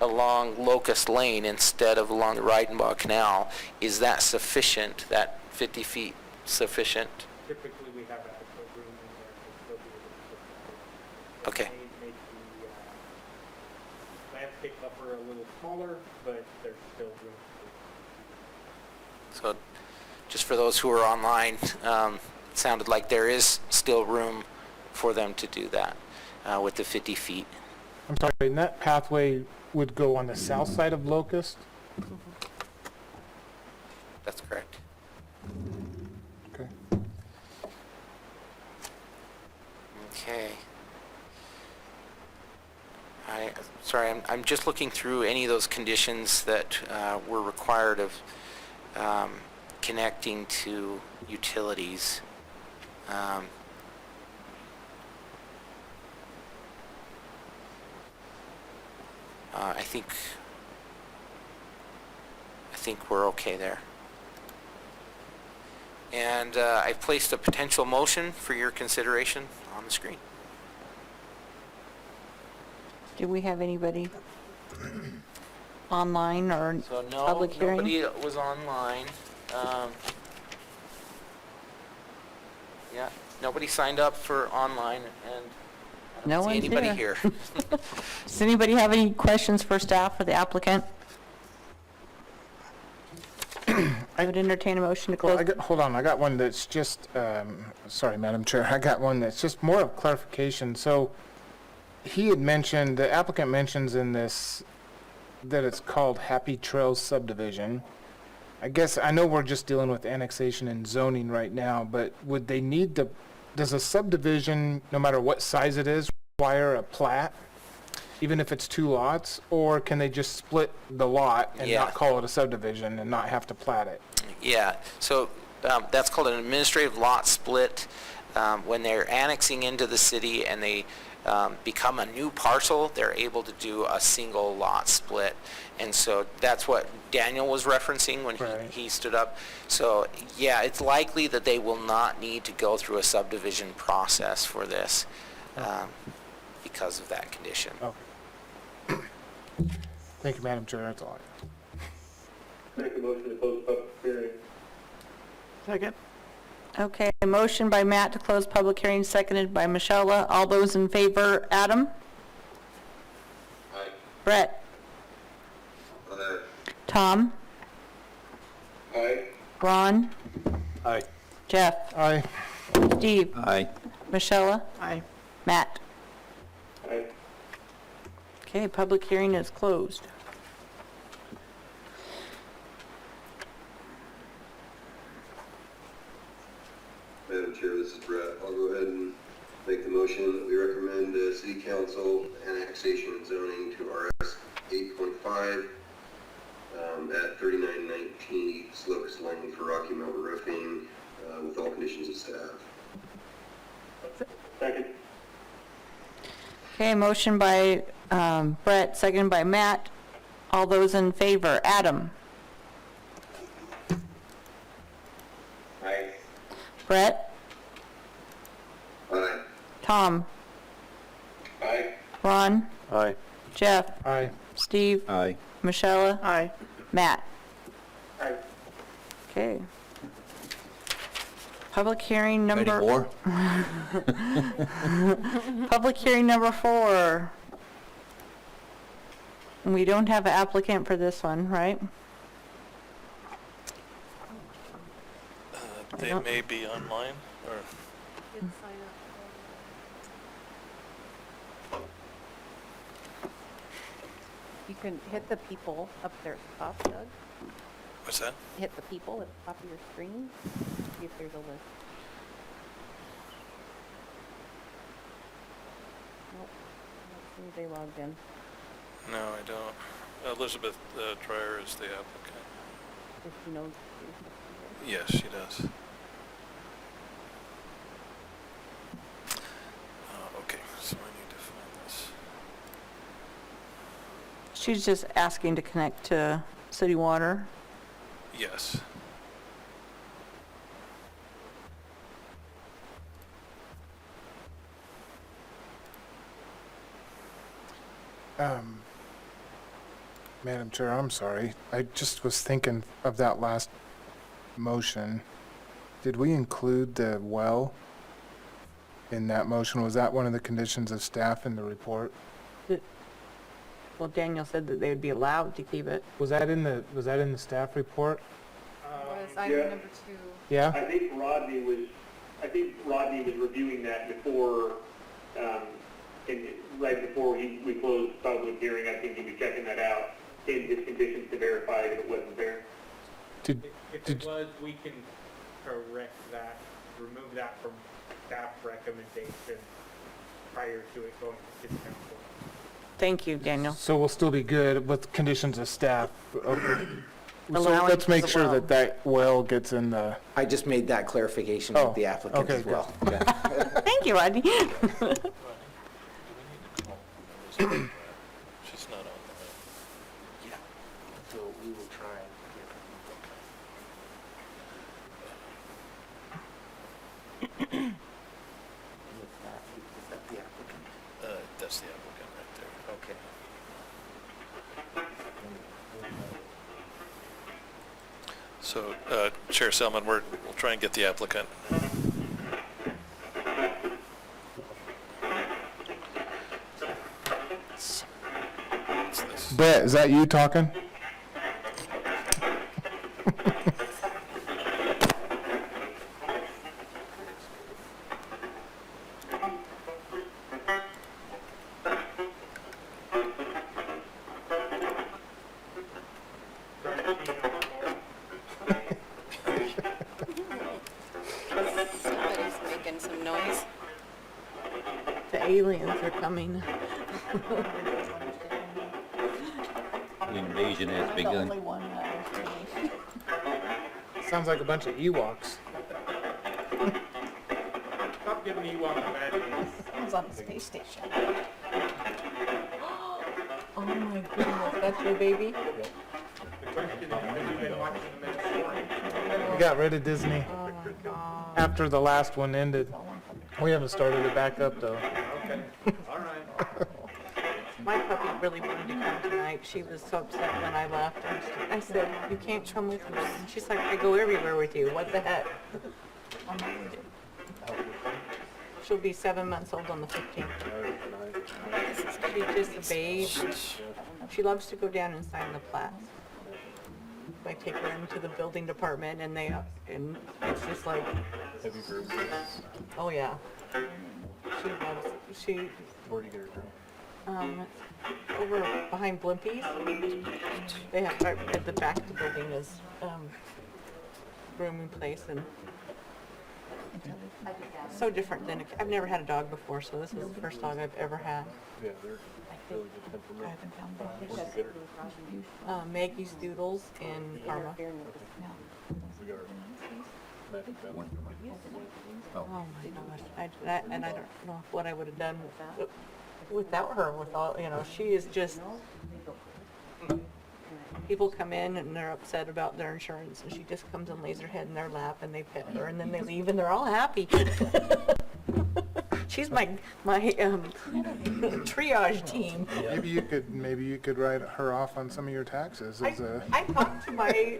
Speaker 6: along Locust Lane instead of along the Reidenbach Canal, is that sufficient, that 50 feet sufficient?
Speaker 15: Typically, we have adequate room in there to still be able to put.
Speaker 6: Okay.
Speaker 15: Make the landscape buffer a little smaller, but there's still room.
Speaker 6: So just for those who are online, it sounded like there is still room for them to do that with the 50 feet.
Speaker 3: I'm sorry, and that pathway would go on the south side of Locust?
Speaker 6: That's correct.
Speaker 3: Okay.
Speaker 6: Okay. Sorry, I'm just looking through any of those conditions that were required of connecting to utilities. I think we're okay there. And I've placed a potential motion for your consideration on the screen.
Speaker 1: Do we have anybody online or
Speaker 6: So no,
Speaker 1: public hearing?
Speaker 6: nobody was online. Yeah, nobody signed up for online, and I
Speaker 1: No
Speaker 6: don't see
Speaker 1: one's
Speaker 6: anybody
Speaker 1: here.
Speaker 6: here.
Speaker 1: Does anybody have any questions for staff or the applicant? I would entertain a motion to
Speaker 3: Well,
Speaker 1: close.
Speaker 3: hold on, I got one that's just, sorry, Madam Chair, I got one that's just more of clarification. So he had mentioned, the applicant mentions in this that it's called Happy Trails subdivision. I guess, I know we're just dealing with annexation and zoning right now, but would they need to, does a subdivision, no matter what size it is, require a plat? Even if it's 2 lots, or can they just split the lot and
Speaker 6: Yeah.
Speaker 3: not call it a subdivision and not have to plat it?
Speaker 6: Yeah, so that's called an administrative lot split. When they're annexing into the city and they become a new parcel, they're able to do a single lot split. And so that's what Daniel was referencing when
Speaker 3: Right.
Speaker 6: he stood up. So yeah, it's likely that they will not need to go through a subdivision process for this because of that condition.
Speaker 3: Okay. Thank you, Madam Chair, that's all I
Speaker 8: Make a motion to close public hearing.
Speaker 1: Second. Okay, a motion by Matt to close public hearing, seconded by Michelle. All those in favor, Adam?
Speaker 4: Aye.
Speaker 1: Brett?
Speaker 4: Aye.
Speaker 1: Tom?
Speaker 8: Aye.
Speaker 1: Ron?
Speaker 2: Aye.
Speaker 1: Jeff?
Speaker 3: Aye.
Speaker 1: Steve?
Speaker 2: Aye.
Speaker 1: Michelle? Aye. Matt?
Speaker 8: Aye.
Speaker 1: Okay, public hearing is closed.
Speaker 4: Madam Chair, this is Brett. I'll go ahead and make the motion that we recommend City Council annexation and zoning to RS 8.5 at 3919 East Locust Lane for Rocky Mountain Roofing with all conditions of staff.
Speaker 8: Second.
Speaker 1: Okay, motion by Brett, seconded by Matt. All those in favor? Adam?
Speaker 4: Aye.
Speaker 1: Brett?
Speaker 4: Aye.
Speaker 1: Tom?
Speaker 4: Aye.
Speaker 1: Ron?
Speaker 7: Aye.
Speaker 1: Jeff?
Speaker 3: Aye.
Speaker 1: Steve?
Speaker 2: Aye.
Speaker 1: Michelle?
Speaker 16: Aye.
Speaker 1: Matt?
Speaker 8: Aye.
Speaker 1: Okay. Public hearing
Speaker 2: Ready
Speaker 1: number...
Speaker 2: for?
Speaker 1: Public hearing number 4. We don't have an applicant for this one, right?
Speaker 13: They
Speaker 1: don't-
Speaker 13: may be online, or,
Speaker 16: You can hit the people up there at the top, Doug.
Speaker 13: what's that?
Speaker 16: Hit the people at the top of your screen. See if there's a list. Nope. I don't see they logged in.
Speaker 13: No, I don't. Elizabeth Dreyer is the applicant.
Speaker 16: If you know.
Speaker 13: Yes, she does. Okay, so I need to find this.
Speaker 1: She's just asking to connect to city water.
Speaker 13: Yes.
Speaker 3: Madam Chair, I'm sorry. I just was thinking of that last motion. Did we include the well in that motion? Was that one of the conditions of staff in the report?
Speaker 1: Well, Daniel said that they would be allowed to keep it.
Speaker 3: Was that in the staff report?
Speaker 14: Was
Speaker 8: Yeah.
Speaker 14: item number 2.
Speaker 3: Yeah?
Speaker 8: I think Rodney was reviewing that before, right before we closed the public hearing. I think he was checking that out in his conditions to verify that it wasn't there.
Speaker 15: If it was, we can correct that, remove that from staff recommendation prior to it going to city council.
Speaker 1: Thank you, Daniel.
Speaker 3: So we'll still be good with conditions of staff. Okay. So
Speaker 1: Allowing
Speaker 3: let's make
Speaker 1: the
Speaker 3: sure
Speaker 1: well.
Speaker 3: that well gets in the,
Speaker 17: I just made that clarification
Speaker 3: Oh,
Speaker 17: with the applicant
Speaker 3: okay,
Speaker 17: as well.
Speaker 1: Thank you, Rodney.
Speaker 13: She's not on the,
Speaker 17: Yeah. So we will try and is that the applicant?
Speaker 13: that's the applicant right there.
Speaker 17: Okay.
Speaker 13: So, Chair Selman, we'll try and get the applicant. What's this?
Speaker 3: Brett, is that you talking?
Speaker 9: Somebody's making some noise.
Speaker 1: The aliens are coming.
Speaker 2: The invasion has begun.
Speaker 3: Sounds like a bunch of Ewoks.
Speaker 15: Stop giving me one bad names.
Speaker 10: Someone's on the space station.
Speaker 1: Oh my goodness, that's your baby?
Speaker 15: The question is, have you been watching the Mandalorian?
Speaker 3: We got rid of Disney
Speaker 1: Oh my God.
Speaker 3: after the last one ended. We haven't started it back up though.
Speaker 15: Okay, all right.
Speaker 1: My puppy really wanted to come tonight. She was so upset when I left. I said, you can't come with me. She's like, I go everywhere with you. What the heck? She'll be 7 months old on the 15th. She's just a babe. She loves to go down and sign the plats. I take her into the building department and and it's just like, oh yeah. She loves,
Speaker 7: Where do you get her from?
Speaker 1: over behind Blimpies. They have, right at the back of the building is, grooming place and so different than, I've never had a dog before, so this is the first dog I've ever had.
Speaker 7: Yeah, they're really good temperament.
Speaker 1: Maggie's Doodles in Parma. Oh my gosh, and I don't know what I would have done without her, with all, you know, she is just, people come in and they're upset about their insurance, and she just comes and lays her head in their lap, and they pet her, and then they leave, and they're all happy. She's my triage team.
Speaker 3: Maybe you could write her off on some of your taxes as a
Speaker 1: I talked to my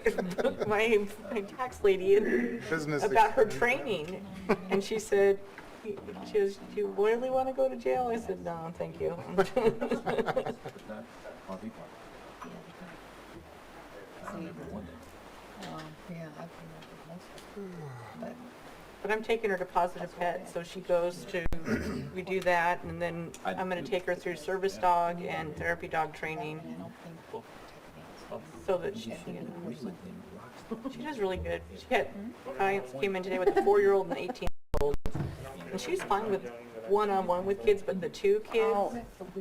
Speaker 1: tax lady
Speaker 3: business.
Speaker 1: about her training, and she said, do you really want to go to jail? I said, no, thank you. But I'm taking her to Positive Pet, so she goes to, we do that, and then I'm going to take her through service dog and therapy dog training, so that she does really good. She had clients came in today with a 4-year-old and an 18-year-old, and she's fine with one-on-one with kids, but the 2 kids,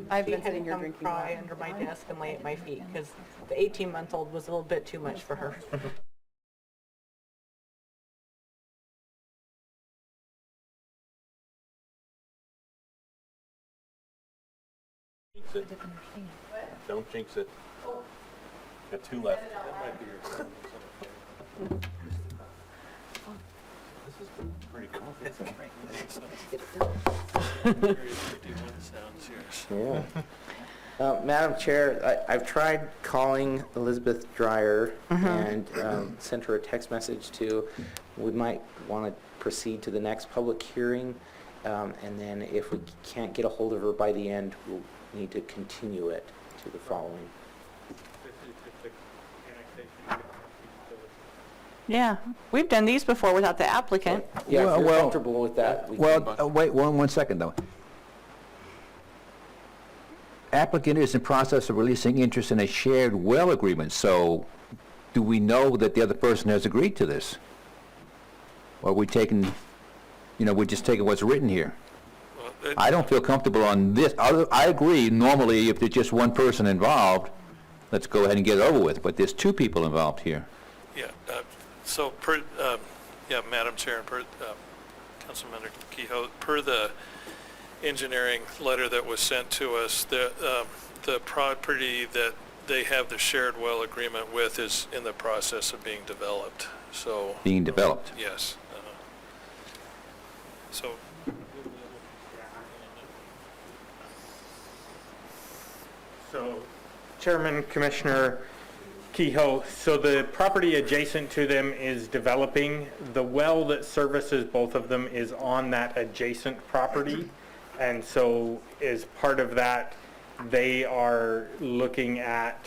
Speaker 16: I've
Speaker 1: she
Speaker 16: been
Speaker 1: had
Speaker 16: sitting
Speaker 1: to
Speaker 16: here
Speaker 1: come
Speaker 16: drinking
Speaker 1: cry
Speaker 16: water.
Speaker 1: under my desk and lay at my feet, because the 18-month-old was a little bit too much for her.
Speaker 7: Don't jinx it. Got 2 left. This is pretty cool.
Speaker 17: Yeah. Madam Chair, I've tried calling Elizabeth Dreyer and sent her a text message too. We might want to proceed to the next public hearing, and then if we can't get a hold of her by the end, we'll need to continue it to the following.
Speaker 1: Yeah, we've done these before without the applicant.
Speaker 17: Yeah, if you're comfortable with that. we can-
Speaker 2: Wait one second, though. Applicant is in process of releasing interest in a shared well agreement, so do we know that the other person has agreed to this? Or are we taking, we're just taking what's written here? I don't feel comfortable on this. I agree, normally, if there's just one person involved, let's go ahead and get it over with, but there's 2 people involved here.
Speaker 13: Yeah, so Madam Chair, and Councilmember Kehoe, per the engineering letter that was sent to us, the property that they have the shared well agreement with is in the process of being developed, so.
Speaker 2: Being developed.
Speaker 13: Yes. So.
Speaker 15: So, Chairman, Commissioner Kehoe, so the property adjacent to them is developing. The well that services both of them is on that adjacent property. And so as part of that, they are looking at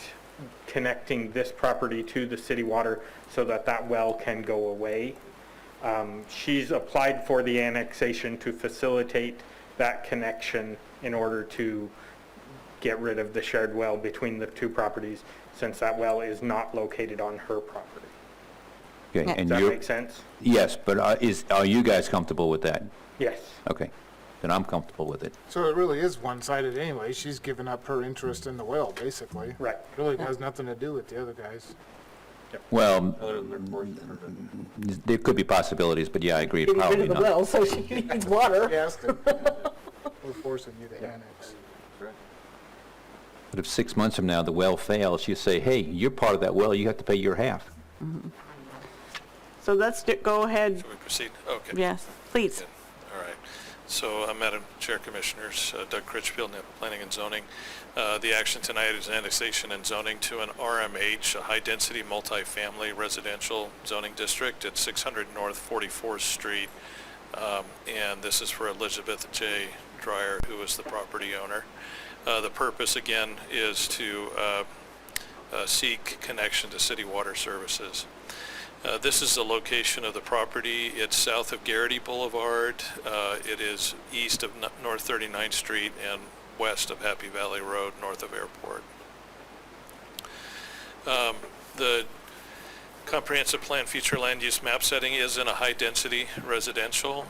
Speaker 15: connecting this property to the city water so that that well can go away. She's applied for the annexation to facilitate that connection in order to get rid of the shared well between the 2 properties, since that well is not located on her property.
Speaker 2: Okay, and
Speaker 15: Does that
Speaker 2: you're-
Speaker 15: make sense?
Speaker 2: Yes, but are you guys comfortable with that?
Speaker 15: Yes.
Speaker 2: Okay, then I'm comfortable with it.
Speaker 3: So it really is one-sided anyway. She's given up her interest in the well, basically.
Speaker 15: Right.
Speaker 3: Really has nothing to do with the other guys.
Speaker 2: Well,
Speaker 7: Other than their portion of it.
Speaker 2: there could be possibilities, but yeah, I agree,
Speaker 1: Getting rid
Speaker 2: probably
Speaker 1: of the
Speaker 2: not.
Speaker 1: well, so she needs water.
Speaker 3: Yes. We're forcing you to annex.
Speaker 2: But if 6 months from now the well fails, you say, hey, you're part of that well, you have to pay your half.
Speaker 1: So let's go ahead.
Speaker 13: Should we proceed? Okay.
Speaker 1: Yes, please.
Speaker 13: Good. All right. So, Madam Chair, Commissioners, Doug Critchfield, Planning and Zoning. The action tonight is annexation and zoning to an RMH, a high-density multifamily residential zoning district at 600 North 44th Street. And this is for Elizabeth J. Dreyer, who is the property owner. The purpose, again, is to seek connection to city water services. This is the location of the property. It's south of Garrity Boulevard. It is east of North 39th Street and west of Happy Valley Road, north of Airport. The comprehensive plan future land use map setting is in a high-density residential.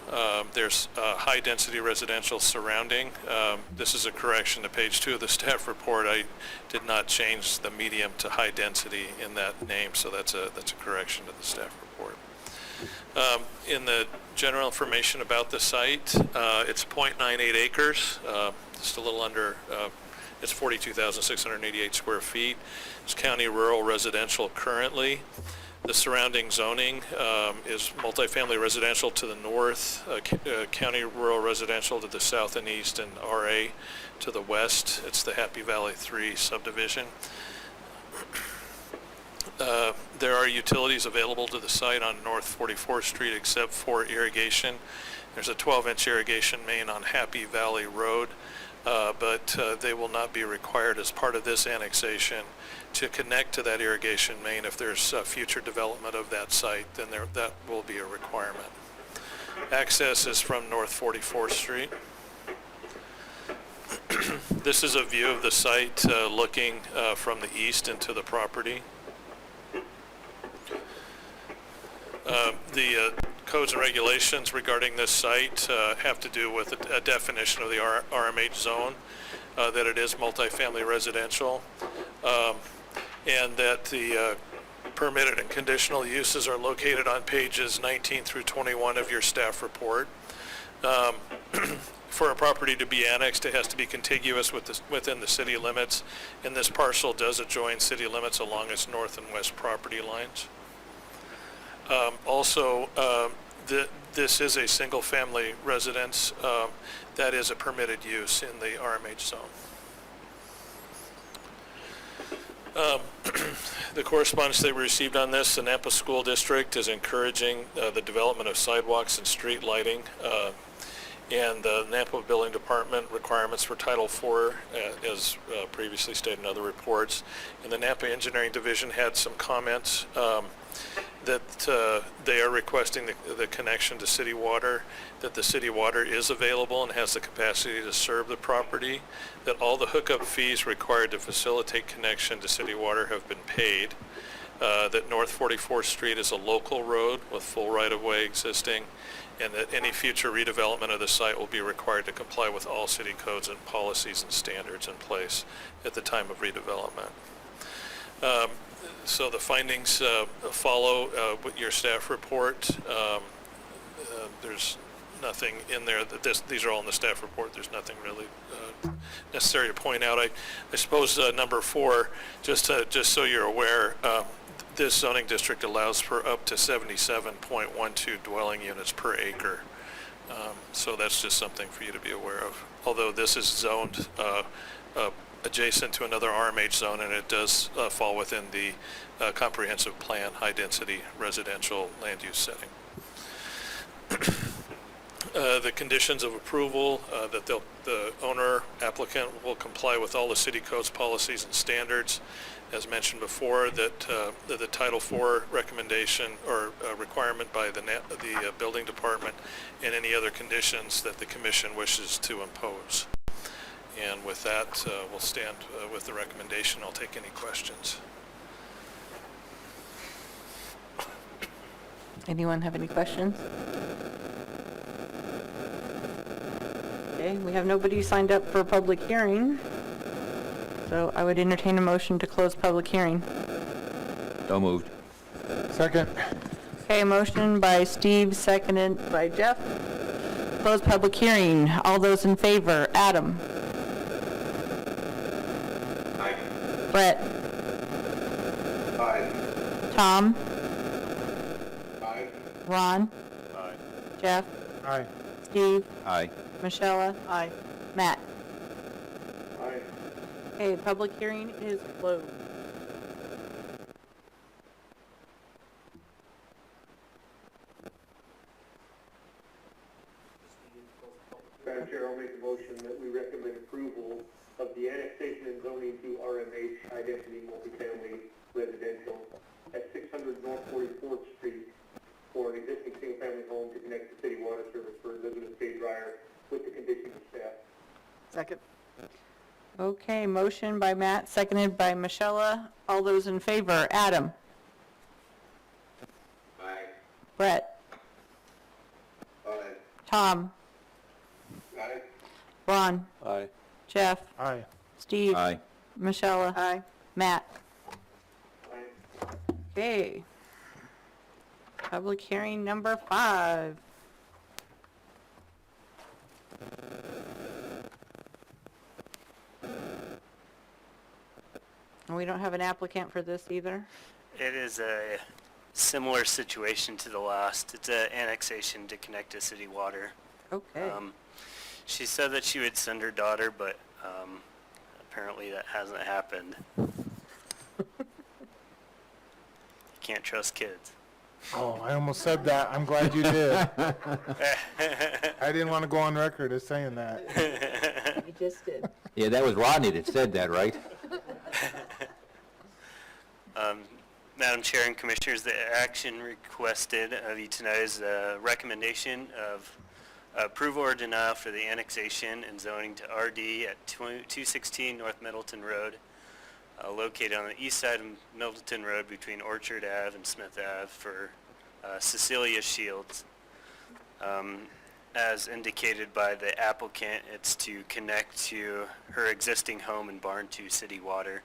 Speaker 13: There's high-density residential surrounding. This is a correction to page 2 of the staff report. I did not change the medium to high density in that name, so that's a correction to the staff report. In the general information about the site, it's 0.98 acres, just a little under, it's 42,688 square feet. It's county rural residential currently. The surrounding zoning is multifamily residential to the north, county rural residential to the south and east, and RA to the west. It's the Happy Valley 3 subdivision. There are utilities available to the site on North 44th Street except for irrigation. There's a 12-inch irrigation main on Happy Valley Road, but they will not be required as part of this annexation to connect to that irrigation main. If there's future development of that site, then that will be a requirement. Access is from North 44th Street. This is a view of the site looking from the east into the property. The codes and regulations regarding this site have to do with a definition of the RMH zone, that it is multifamily residential, and that the permitted and conditional uses are located on pages 19 through 21 of your staff report. For a property to be annexed, it has to be contiguous within the city limits, and this parcel does adjoin city limits along its north and west property lines. Also, this is a single-family residence that is a permitted use in the RMH zone. The correspondence that we received on this, the Nampa School District is encouraging the development of sidewalks and street lighting, and the Nampa Building Department requirements for Title IV, as previously stated in other reports. And the Nampa Engineering Division had some comments that they are requesting the connection to city water, that the city water is available and has the capacity to serve the property, that all the hookup fees required to facilitate connection to city water have been paid, that North 44th Street is a local road with full right-of-way existing, and that any future redevelopment of the site will be required to comply with all city codes and policies and standards in place at the time of redevelopment. So the findings follow with your staff report. There's nothing in there that these are all in the staff report. There's nothing really necessary to point out. I suppose number 4, just so you're aware, this zoning district allows for up to 77.12 dwelling units per acre. So that's just something for you to be aware of. Although this is zoned adjacent to another RMH zone, and it does fall within the comprehensive plan high-density residential land use setting. The conditions of approval, that the owner applicant will comply with all the city codes, policies, and standards. As mentioned before, that the Title IV recommendation or requirement by the building department, and any other conditions that the commission wishes to impose. And with that, we'll stand with the recommendation. I'll take any questions.
Speaker 1: Anyone have any questions? Okay, we have nobody signed up for a public hearing, so I would entertain a motion to close public hearing.
Speaker 2: So moved.
Speaker 3: Second.
Speaker 1: Okay, motion by Steve, seconded by Jeff. Close public hearing. All those in favor? Adam?
Speaker 4: Aye.
Speaker 1: Brett?
Speaker 4: Aye.
Speaker 1: Tom?
Speaker 4: Aye.
Speaker 1: Ron?
Speaker 7: Aye.
Speaker 1: Jeff?
Speaker 3: Aye.
Speaker 1: Steve?
Speaker 2: Aye.
Speaker 1: Michelle? Aye. Matt?
Speaker 8: Aye.
Speaker 1: Okay, public hearing is closed.
Speaker 8: Madam Chair, I'll make a motion that we recommend approval of the annexation and zoning to RMH high-density multifamily residential at 600 North 44th Street for an existing single-family home to connect to city water service for Elizabeth J. Dryer with the conditions of staff.
Speaker 10: Second.
Speaker 1: Okay, motion by Matt, seconded by Michelle. All those in favor? Adam?
Speaker 4: Aye.
Speaker 1: Brett?
Speaker 4: Aye.
Speaker 1: Tom?
Speaker 4: Aye.
Speaker 1: Ron?
Speaker 7: Aye.
Speaker 1: Jeff?
Speaker 3: Aye.
Speaker 1: Steve?
Speaker 2: Aye.
Speaker 1: Michelle? Aye. Matt?
Speaker 8: Aye.
Speaker 1: Okay. Public hearing number 5. And we don't have an applicant for this either?
Speaker 18: It is a similar situation to the last. It's an annexation to connect to city water.
Speaker 1: Okay.
Speaker 18: She said that she would send her daughter, but apparently that hasn't happened. You can't trust kids.
Speaker 3: Oh, I almost said that. I'm glad you did. I didn't want to go on record as saying that.
Speaker 10: You just did.
Speaker 2: Yeah, that was Rodney that said that, right?
Speaker 18: Madam Chair and Commissioners, the action requested of you tonight is a recommendation of approval or denial for the annexation and zoning to RD at 216 North Middleton Road, located on the east side of Middleton Road between Orchard Ave and Smith Ave for Cecilia Shields. As indicated by the applicant, it's to connect to her existing home and barn to city water.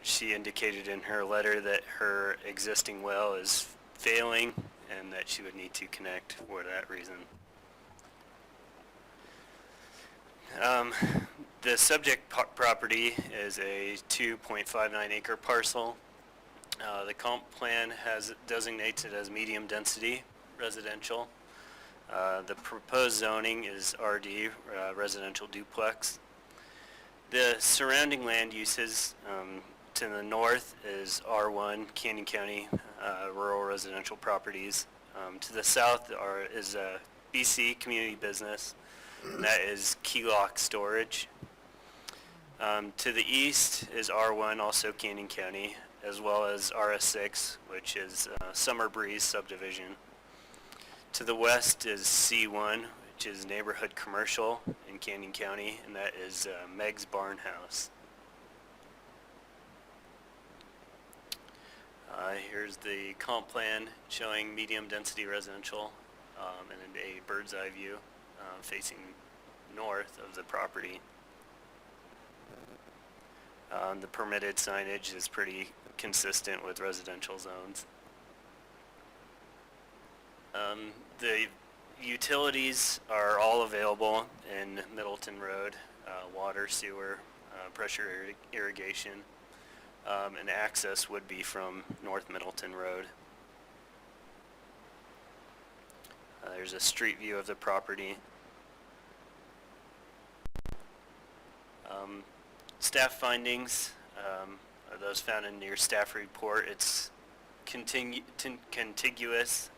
Speaker 18: She indicated in her letter that her existing well is failing and that she would need to connect for that reason. The subject property is a 2.59 acre parcel. The comp plan designates it as medium density residential. The proposed zoning is RD, residential duplex. The surrounding land uses to the north is R1, Canyon County, rural residential properties. To the south is BC Community Business, and that is Keylock Storage. To the east is R1, also Canyon County, as well as RS6, which is Summer Breeze subdivision. To the west is C1, which is neighborhood commercial in Canyon County, and that is Meg's Barn House. Here's the comp plan showing medium density residential and a bird's eye view facing north of the property. The permitted signage is pretty consistent with residential zones. The utilities are all available in Middleton Road, water, sewer, pressure irrigation, and access would be from North Middleton Road. There's a street view of the property. Staff findings are those found in your staff report. It's contiguous.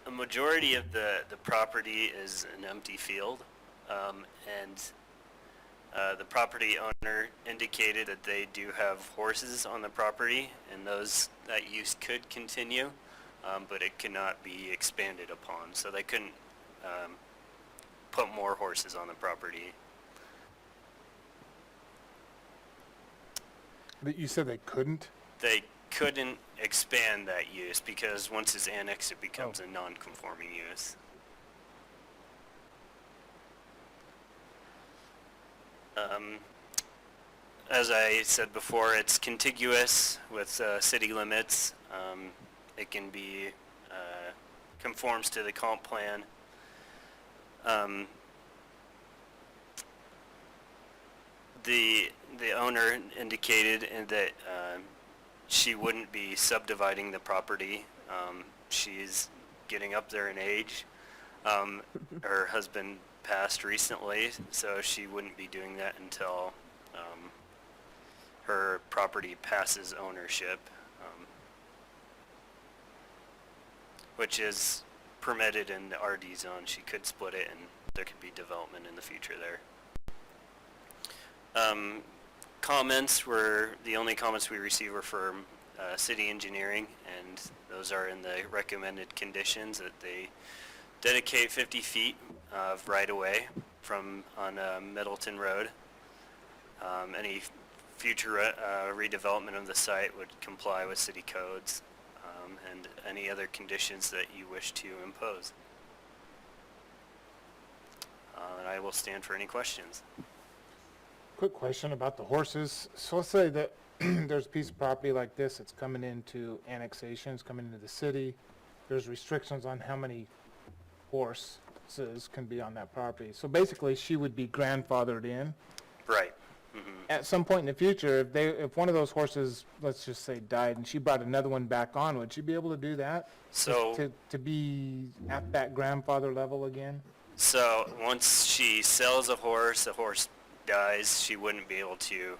Speaker 18: A majority of the property is an empty field, and the property owner indicated that they do have horses on the property, and that use could continue, but it cannot be expanded upon. So they couldn't put more horses on the property.
Speaker 3: You said they couldn't?
Speaker 18: They couldn't expand that use because once it's annexed, it becomes a non-conforming use. As I said before, it's contiguous with city limits. It can be conforms to the comp plan. The owner indicated that she wouldn't be subdividing the property. She's getting up there in age. Her husband passed recently, so she wouldn't be doing that until her property passes ownership, which is permitted in the RD zone. She could split it and there could be development in the future there. The only comments we received were from city engineering, and those are in the recommended conditions that they dedicate 50 feet of right-of-way on Middleton Road. Any future redevelopment of the site would comply with city codes and any other conditions that you wish to impose. And I will stand for any questions.
Speaker 3: Quick question about the horses. So let's say that there's a piece of property like this that's coming into annexation, it's coming into the city. There's restrictions on how many horses can be on that property. So basically, she would be grandfathered in.
Speaker 18: Right.
Speaker 3: At some point in the future, if one of those horses, let's just say, died, and she brought another one back on, would she be able to do that?
Speaker 18: So-
Speaker 3: To be at that grandfather level again?
Speaker 18: So once she sells a horse dies, she wouldn't be able to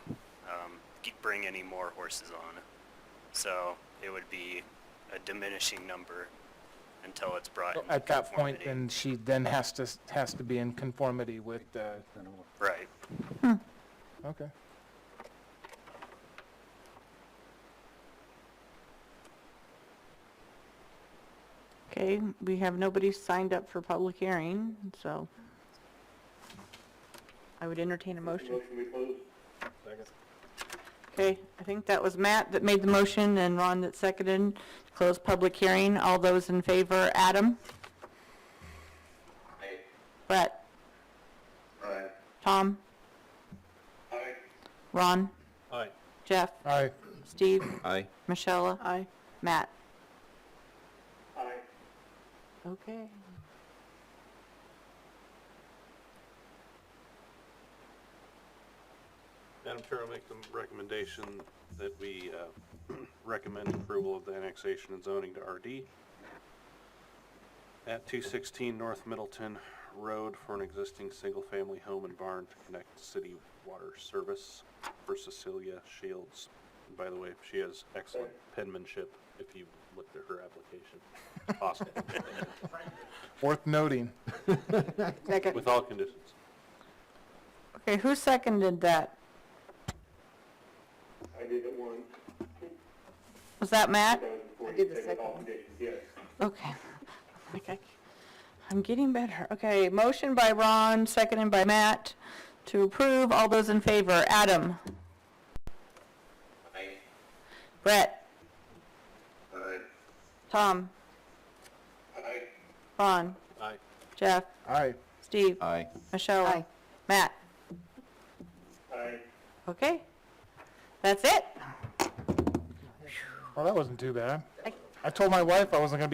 Speaker 18: bring any more horses on. So it would be a diminishing number until it's brought in
Speaker 3: At that point,
Speaker 18: conformity.
Speaker 3: then she then has to be in conformity with the,
Speaker 18: Right.
Speaker 3: okay.
Speaker 1: Okay, we have nobody signed up for public hearing, so I would entertain a motion.
Speaker 8: Motion we close.
Speaker 1: Okay, I think that was Matt that made the motion and Ron that seconded. Close public hearing. All those in favor, Adam?
Speaker 4: Aye.
Speaker 1: Brett?
Speaker 4: Aye.
Speaker 1: Tom?
Speaker 8: Aye.
Speaker 1: Ron?
Speaker 7: Aye.
Speaker 1: Jeff?
Speaker 3: Aye.
Speaker 1: Steve?
Speaker 2: Aye.
Speaker 1: Michelle? Aye. Matt?
Speaker 8: Aye.
Speaker 1: Okay.
Speaker 7: Madam Chair, I'll make the recommendation that we recommend approval of the annexation and zoning to RD at 216 North Middleton Road for an existing single-family home and barn to connect to city water service for Cecilia Shields. And by the way, she has excellent penmanship if you looked at her application. Awesome.
Speaker 3: Worth noting.
Speaker 1: Second.
Speaker 7: With all conditions.
Speaker 1: Okay, who seconded that?
Speaker 8: I did it once.
Speaker 1: Was that Matt?
Speaker 8: I
Speaker 10: did the second one.
Speaker 8: Yes.
Speaker 1: Okay. Okay. I'm getting better. Okay, motion by Ron, seconded by Matt to approve. All those in favor, Adam?
Speaker 4: Aye.
Speaker 1: Brett?
Speaker 4: Aye.
Speaker 1: Tom?
Speaker 8: Aye.
Speaker 1: Ron?
Speaker 7: Aye.
Speaker 1: Jeff?
Speaker 3: Aye.
Speaker 1: Steve?
Speaker 2: Aye.
Speaker 1: Michelle?
Speaker 16: Aye.
Speaker 1: Matt?
Speaker 8: Aye.
Speaker 1: Okay. That's it.
Speaker 3: Well, that wasn't too bad. I told my wife I wasn't gonna be